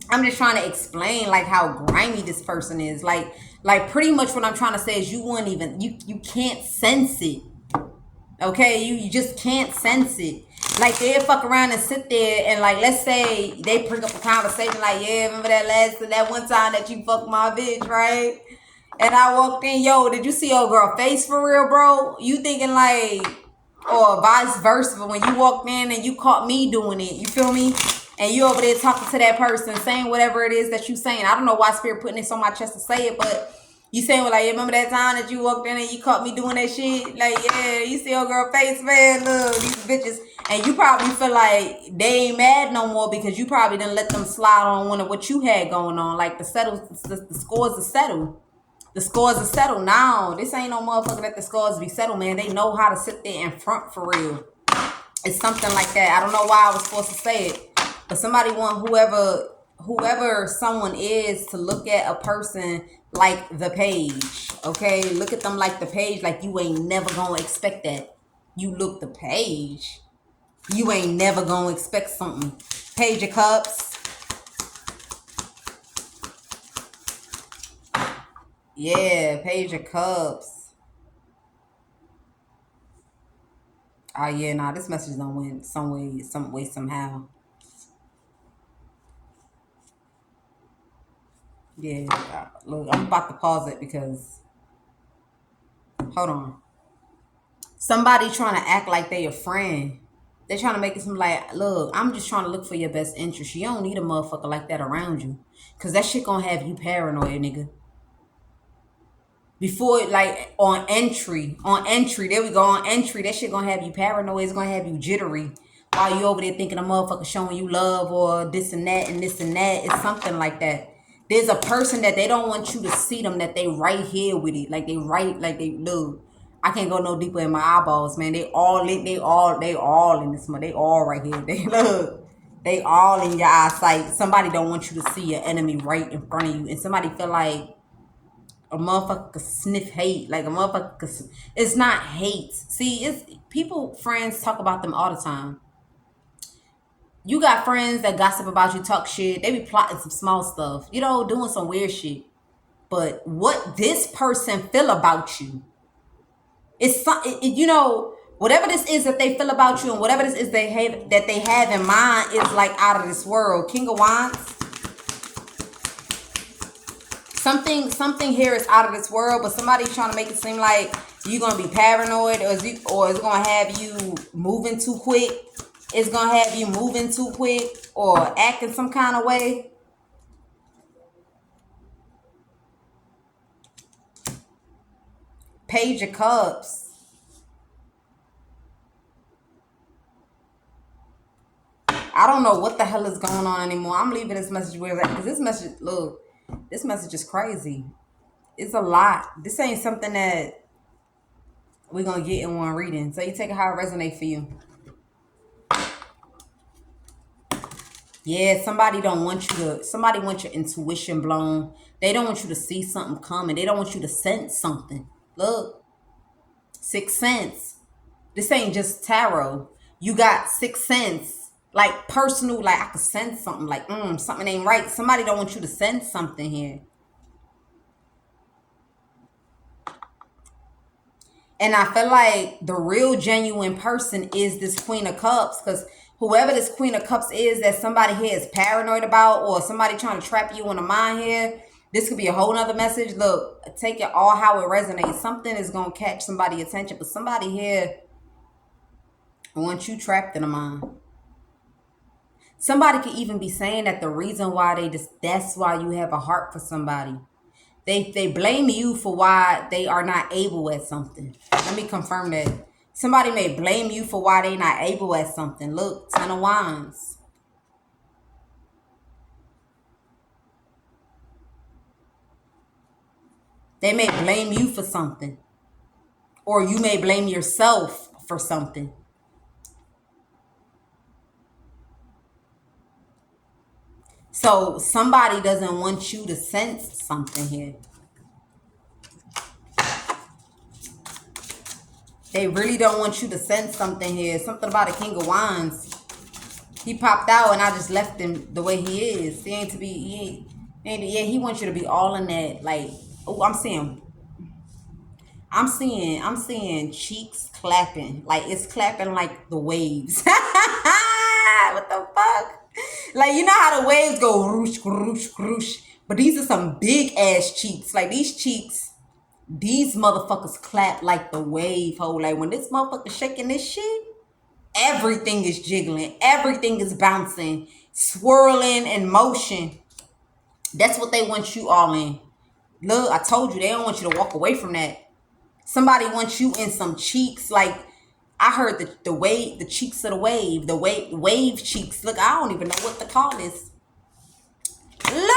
Speaker 1: I'm just trying to explain like how grimy this person is. Like pretty much what I'm trying to say is you wouldn't even you can't sense it. Okay, you just can't sense it. Like, they'll fuck around and sit there and, like, let's say they bring up a conversation like, yeah, remember that one time that you fucked my bitch, right? And I walked in, yo, did you see your girl face for real, bro? You thinking like, or vice versa, but when you walked in and you caught me doing it, you feel me? And you over there talking to that person, saying whatever it is that you saying. I don't know why Spirit putting this on my chest to say it, but you saying, well, like, remember that time that you walked in and you caught me doing that shit? Like, yeah, you see your girl face, man, look, these bitches. And you probably feel like they ain't mad no more because you probably didn't let them slide on one of what you had going on. Like, the scores are settled. The scores are settled now. This ain't no motherfucker that the scores be settled, man. They know how to sit there in front for real. It's something like that. I don't know why I was forced to say it, but somebody want whoever someone is to look at a person like the page. Okay, look at them like the page. Like, you ain't never gonna expect that. You look the page. You ain't never gonna expect something. Page of Cups. Yeah, Page of Cups. Oh yeah, nah, this message don't win some way, somehow. Yeah, look, I'm about to pause it because hold on. Somebody trying to act like they a friend. They trying to make it seem like, look, I'm just trying to look for your best interest. You don't need a motherfucker like that around you, cause that shit gonna have you paranoid, nigga. Before, like, on entry, there we go, on entry, that shit gonna have you paranoid. It's gonna have you jittery while you over there thinking a motherfucker showing you love or this and that and this and that. It's something like that. There's a person that they don't want you to see them, that they right here with it, like they look. I can't go no deeper in my eyeballs, man. They all in this. They all right here. They look. They all in your eyesight. Somebody don't want you to see your enemy right in front of you, and somebody feel like a motherfucker could sniff hate. Like, a motherfucker could, it's not hate. See, it's people, friends talk about them all the time. You got friends that gossip about you, talk shit. They be plotting some small stuff, doing some weird shit. But what this person feel about you, it's whatever this is that they feel about you, and whatever this is they have in mind is like out of this world. King of Wands. Something here is out of this world, but somebody's trying to make it seem like you're gonna be paranoid, or it's gonna have you moving too quick. It's gonna have you moving too quick or acting some kind of way. Page of Cups. I don't know what the hell is going on anymore. I'm leaving this message where it's at, because this message is crazy. It's a lot. This ain't something that we're gonna get in one reading. So you take it how it resonates for you. Yeah, somebody wants your intuition blown. They don't want you to see something coming. They don't want you to sense something. Look, sixth sense. This ain't just tarot. You got sixth sense. Like, personal, like, I could sense something. Like, something ain't right. Somebody don't want you to sense something here. And I feel like the real genuine person is this Queen of Cups, because Whoever this Queen of Cups is that somebody here is paranoid about, or somebody trying to trap you in a mind here, this could be a whole nother message. Look, take it all how it resonates. Something is going to catch somebody's attention, but somebody here wants you trapped in a mind. Somebody could even be saying that the reason why that's why you have a heart for somebody. They blame you for why they are not able at something. Let me confirm that. Somebody may blame you for why they not able at something. Look, Ten of Wands. They may blame you for something. Or you may blame yourself for something. So somebody doesn't want you to sense something here. They really don't want you to sense something here. Something about a King of Wands. He popped out and I just left him the way he is. He ain't to be, he wants you to be all in that. Like, oh, I'm seeing cheeks clapping. Like, it's clapping like the waves. What the fuck? Like, you know how the waves go roosh, roosh, roosh. But these are some big ass cheeks. Like, these cheeks, these motherfuckers clap like the wave, ho. Like, when this motherfucker shaking this shit, everything is jiggling. Everything is bouncing, swirling in motion. That's what they want you all in. Look, I told you, they don't want you to walk away from that. Somebody wants you in some cheeks. Like, I heard the wave, the cheeks of the wave cheeks. Look, I don't even know what to call this. Look,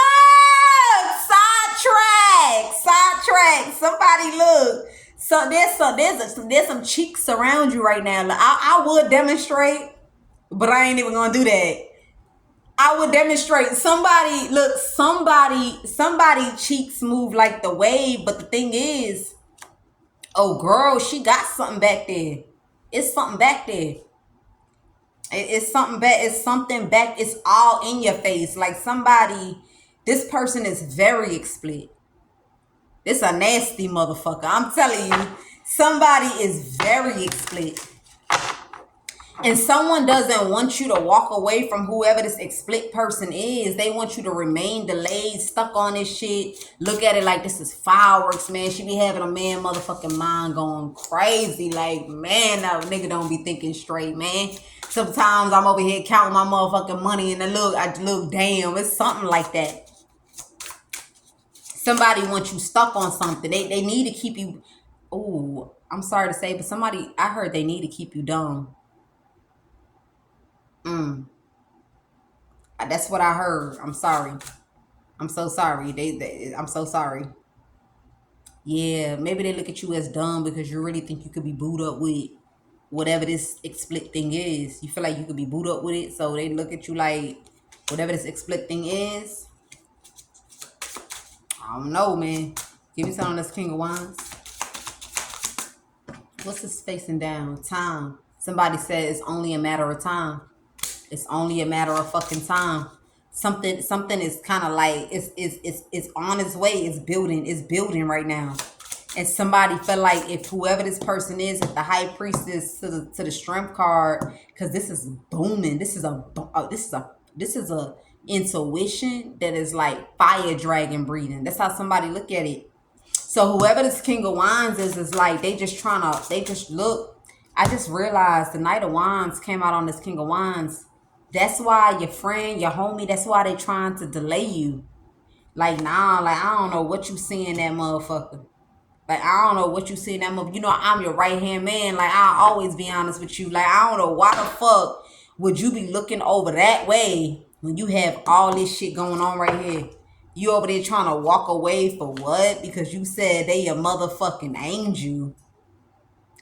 Speaker 1: sidetrack. Somebody look. So there's some cheeks around you right now. Like, I would demonstrate, but I ain't even gonna do that. I would demonstrate. Somebody look. Somebody cheeks move like the wave. But the thing is, oh girl, she got something back there. It's something back there. It's something back. It's something back. It's all in your face. Like somebody, this person is very explicit. It's a nasty motherfucker. I'm telling you, somebody is very explicit. And someone doesn't want you to walk away from whoever this explicit person is. They want you to remain delayed, stuck on this shit. Look at it like this is fireworks, man. She be having a man motherfucking mind going crazy. Like, man, that nigga don't be thinking straight, man. Sometimes I'm over here counting my motherfucking money and I look, damn, it's something like that. Somebody wants you stuck on something. They need to keep you. Oh, I'm sorry to say, but I heard they need to keep you dumb. That's what I heard. I'm sorry. I'm so sorry. I'm so sorry. Yeah, maybe they look at you as dumb because you really think you could be booed up with whatever this explicit thing is. You feel like you could be booed up with it, so they look at you like whatever this explicit thing is. I don't know, man. Give me something that's King of Wands. What's this facing down? Time. Somebody said it's only a matter of time. It's only a matter of fucking time. Something is kind of like it's on its way. It's building right now. And somebody felt like if whoever this person is, if the high priestess to the strength card, because this is booming. This is a intuition that is like fire dragon breathing. That's how somebody look at it. So whoever this King of Wands is like they just look. I just realized the Knight of Wands came out on this King of Wands. That's why your friend, your homie, that's why they trying to delay you. Like, nah, like, I don't know what you see in that motherfucker. Like, I don't know what you see in that motherfucker. You know, I'm your right-hand man. Like, I'll always be honest with you. Like, I don't know why the fuck would you be looking over that way when you have all this shit going on right here. You over there trying to walk away for what? Because you said they a motherfucking angel.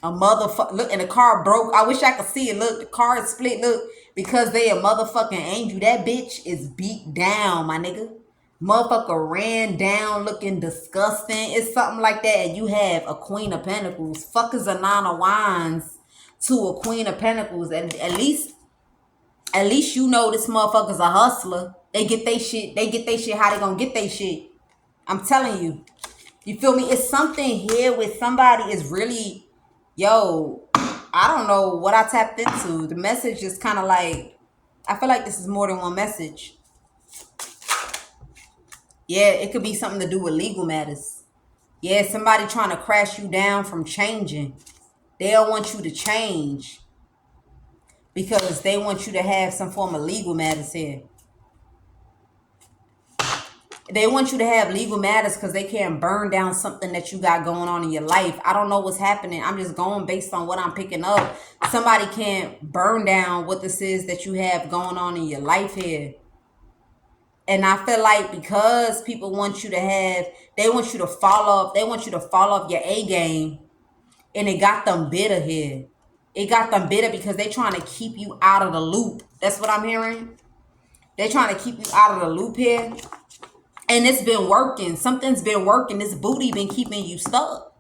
Speaker 1: A motherfucker. Look, and the car broke. I wish I could see it. Look, the car is split. Look, because they a motherfucking angel. That bitch is beat down, my nigga. Motherfucker ran down looking disgusting. It's something like that. And you have a Queen of Pentacles. Fuck is a Nine of Wands to a Queen of Pentacles. And at least you know this motherfucker's a hustler. They get they shit. How they gonna get they shit? I'm telling you. You feel me? It's something here with somebody is really, yo, I don't know what I tapped into. The message is kind of like, I feel like this is more than one message. Yeah, it could be something to do with legal matters. Yeah, somebody trying to crash you down from changing. They don't want you to change because they want you to have some form of legal matters here. They want you to have legal matters because they can't burn down something that you got going on in your life. I don't know what's happening. I'm just going based on what I'm picking up. Somebody can't burn down what this is that you have going on in your life here. And I feel like because people want you to have, they want you to fall off. They want you to fall off your A game. And it got them bitter here. It got them bitter because they trying to keep you out of the loop. That's what I'm hearing. They're trying to keep you out of the loop here. And it's been working. Something's been working. This booty been keeping you stuck.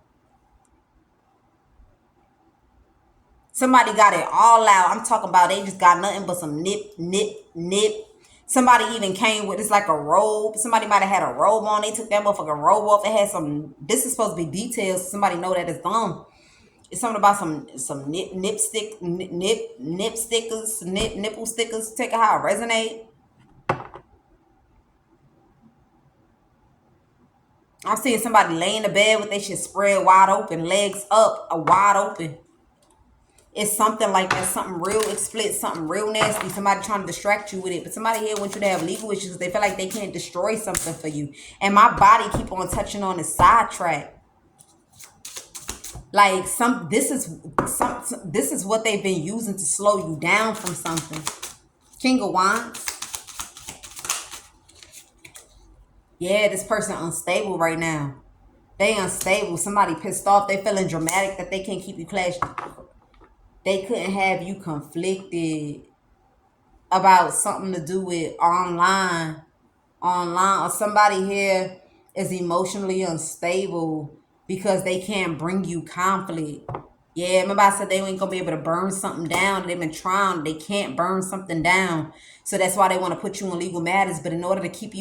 Speaker 1: Somebody got it all out. I'm talking about they just got nothing but some nip. Somebody even came with, it's like a robe. Somebody might have had a robe on. They took that motherfucking robe off. It had some, this is supposed to be details. Somebody know that it's dumb. It's something about some nipple stickers. Take it how it resonate. I'm seeing somebody lay in the bed with their shit spread wide open, legs up, wide open. It's something like that, something real explicit, something real nasty. Somebody trying to distract you with it. But somebody here wants you to have legal issues because they feel like they can't destroy something for you. And my body keep on touching on the sidetrack. Like this is what they've been using to slow you down from something. King of Wands. Yeah, this person unstable right now. They unstable. Somebody pissed off. They feeling dramatic that they can't keep you clashed. They couldn't have you conflicted about something to do with online, or somebody here is emotionally unstable because they can't bring you conflict. Yeah, remember I said they ain't gonna be able to burn something down. They've been trying, they can't burn something down. So that's why they want to put you in legal matters. But in order to get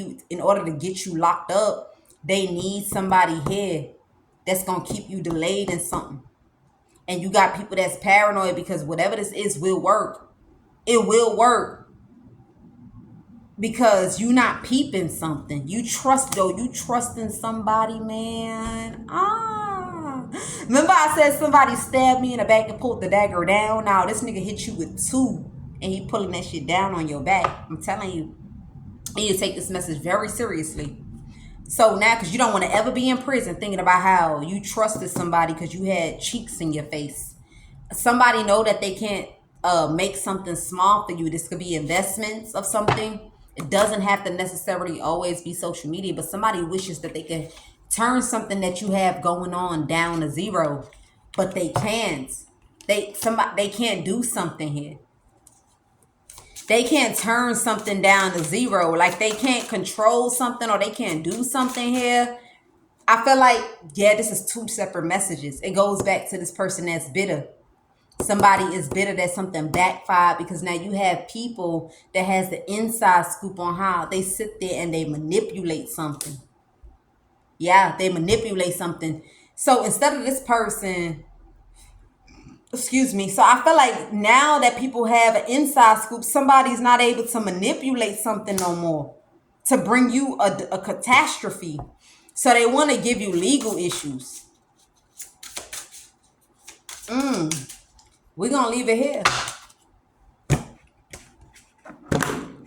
Speaker 1: you locked up, they need somebody here that's gonna keep you delayed in something. And you got people that's paranoid because whatever this is will work. It will work. Because you not peeping something. You trusting somebody, man. Remember I said somebody stabbed me in the back and pulled the dagger down? Now this nigga hit you with two and he pulling that shit down on your back. I'm telling you. You need to take this message very seriously. So now, because you don't want to ever be in prison thinking about how you trusted somebody because you had cheeks in your face. Somebody know that they can't make something small for you. This could be investments of something. It doesn't have to necessarily always be social media, but somebody wishes that they can turn something that you have going on down to zero, but they can't. They can't do something here. They can't turn something down to zero. Like they can't control something or they can't do something here. I feel like, yeah, this is two separate messages. It goes back to this person that's bitter. Somebody is bitter that something backfired because now you have people that has the inside scoop on how they sit there and they manipulate something. Yeah, they manipulate something. So instead of this person, excuse me, so I feel like now that people have an inside scoop, somebody's not able to manipulate something no more to bring you a catastrophe. So they want to give you legal issues. We're going to leave it here.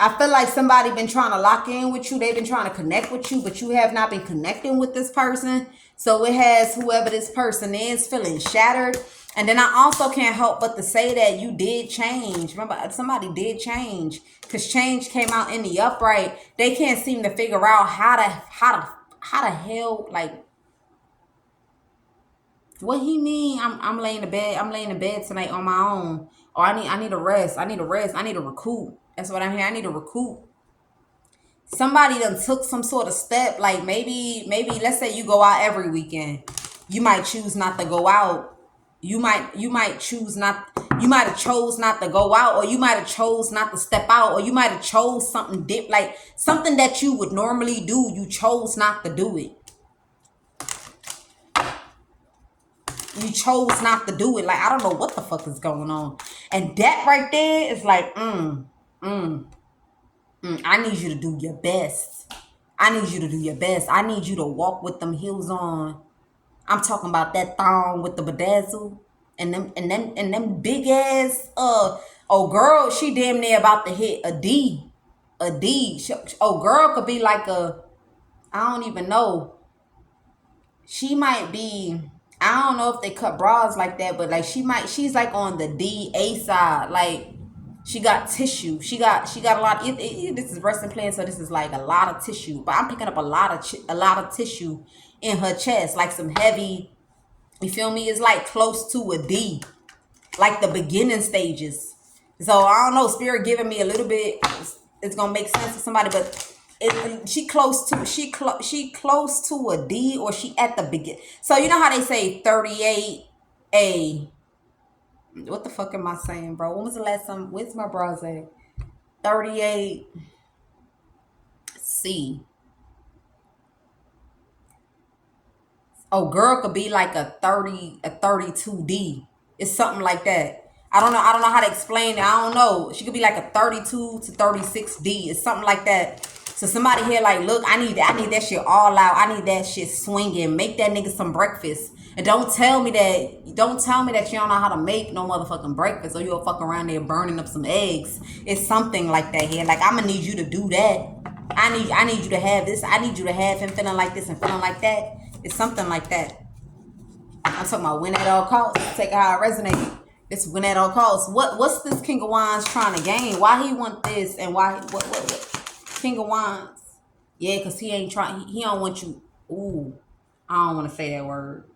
Speaker 1: I feel like somebody been trying to lock in with you. They've been trying to connect with you, but you have not been connecting with this person. So it has whoever this person is feeling shattered. And then I also can't help but to say that you did change. Remember, somebody did change because change came out in the upright. They can't seem to figure out how the hell, like, what he mean? I'm laying in bed. I'm laying in bed tonight on my own. Or I need a rest. I need a recoup. That's what I'm here. I need a recoup. Somebody done took some sort of step. Like maybe let's say you go out every weekend. You might choose not to go out. You might have chose not to go out, or you might have chose not to step out, or you might have chose something like something that you would normally do. You chose not to do it. you chose not to do it. Like, I don't know what the fuck is going on. And that right there is like, I need you to do your best. I need you to do your best. I need you to walk with them heels on. I'm talking about that thong with the bedazzle and them big ass oh girl, she damn near about to hit a D. A D. Oh girl could be like a, I don't even know. She might be, I don't know if they cut bras like that, but like she's like on the DA side. Like she got tissue. She got a lot. This is breast implant, so this is like a lot of tissue. But I'm picking up a lot of tissue in her chest, like some heavy. You feel me? It's like close to a D, like the beginning stages. So I don't know. Spirit giving me a little bit. It's gonna make sense to somebody, but she close to a D, or she at the begin. So you know how they say 38A. What the fuck am I saying, bro? When was the last time? Where's my bras at? 38C. Oh, girl could be like a 32D. It's something like that. I don't know how to explain it. I don't know. She could be like a 32 to 36D. It's something like that. So somebody here like, look, I need that shit all out. I need that shit swinging. Make that nigga some breakfast. And don't tell me that you don't know how to make no motherfucking breakfast, or you'll fuck around there burning up some eggs. It's something like that here. Like, I'm gonna need you to do that. I need you to have this. I need you to have him feeling like this and feeling like that. It's something like that. I'm talking about win at all costs. Take it how it resonates. It's win at all costs. What's this King of Wands trying to gain? Why he want this, and why what? King of Wands. Yeah, because he ain't trying. He don't want you. Ooh, I don't want to say that word.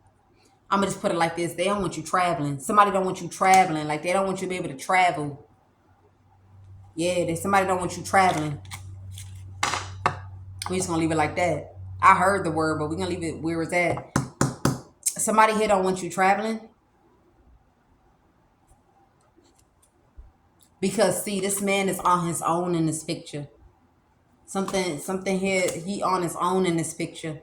Speaker 1: I'm gonna just put it like this. They don't want you traveling. Somebody don't want you traveling. Like, they don't want you to be able to travel. Yeah, somebody don't want you traveling. We just gonna leave it like that. I heard the word, but we're gonna leave it where it's at. Somebody here don't want you traveling. Because see, this man is on his own in this picture. Something here, he on his own in this picture.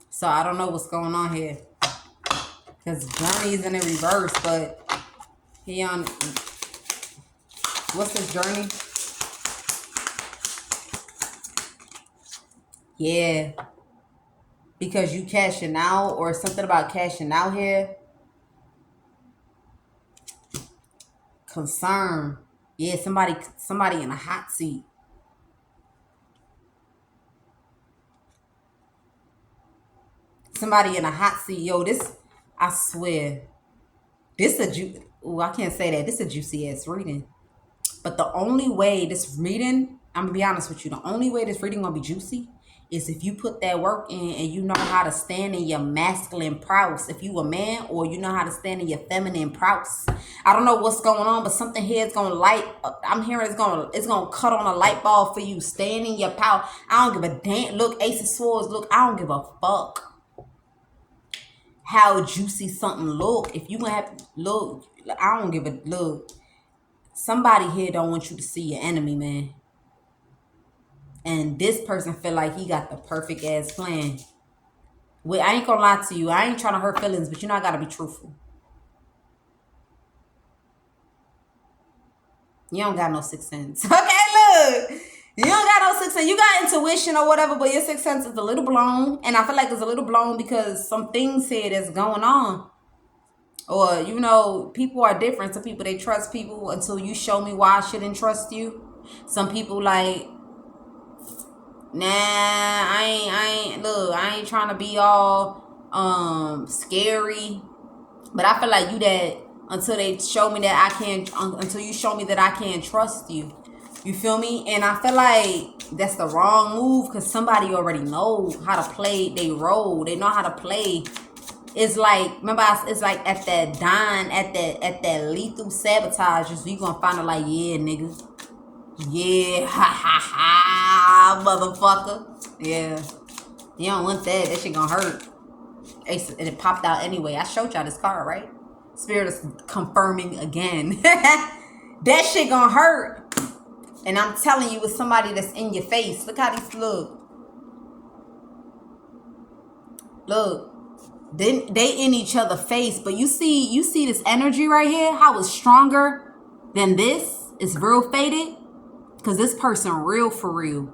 Speaker 1: So I don't know what's going on here. Because Journey's in the reverse, but he on, what's his journey? Yeah. Because you cashing out, or something about cashing out here. Concern. Yeah, somebody in a hot seat. Somebody in a hot seat. Yo, this, I swear. This I can't say that. This a juicy ass reading. But the only way this reading, I'm gonna be honest with you, the only way this reading gonna be juicy is if you put that work in and you know how to stand in your masculine prowess. If you a man, or you know how to stand in your feminine prowess. I don't know what's going on, but something here is gonna light. I'm hearing it's gonna cut on a light bulb for you. Stand in your power. I don't give a damn. Look, Ace of Swords. Look, I don't give a fuck how juicy something look. If you gonna have to look, I don't give a look. Somebody here don't want you to see your enemy, man. And this person feel like he got the perfect ass plan. Well, I ain't gonna lie to you. I ain't trying to hurt feelings, but you know I gotta be truthful. You don't got no sixth sense. Okay, look. You don't got no sixth sense. You got intuition or whatever, but your sixth sense is a little blown. And I feel like it's a little blown because some things here that's going on. Or, you know, people are different. Some people, they trust people until you show me why I shouldn't trust you. Some people like, nah, I ain't trying to be all scary. But I feel like you that until they show me that I can't, until you show me that I can't trust you. You feel me? And I feel like that's the wrong move, because somebody already knows how to play their role. They know how to play. It's like, remember, it's like at that dying, at that lethal sabotage, you gonna find it like, yeah, nigga. Yeah, ha ha ha, motherfucker. Yeah. You don't want that. That shit gonna hurt. And it popped out anyway. I showed y'all this card, right? Spirit is confirming again. That shit gonna hurt. And I'm telling you, it's somebody that's in your face. Look how these look. Look. Then they in each other face, but you see this energy right here, how it's stronger than this. It's real faded, because this person real for real.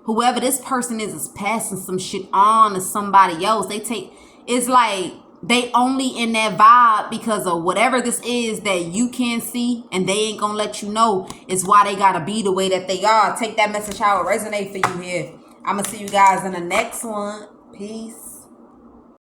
Speaker 1: Whoever this person is passing some shit on to somebody else. It's like they only in that vibe because of whatever this is that you can't see, and they ain't gonna let you know. Is why they gotta be the way that they are. Take that message how it resonate for you here. I'm gonna see you guys in the next one. Peace.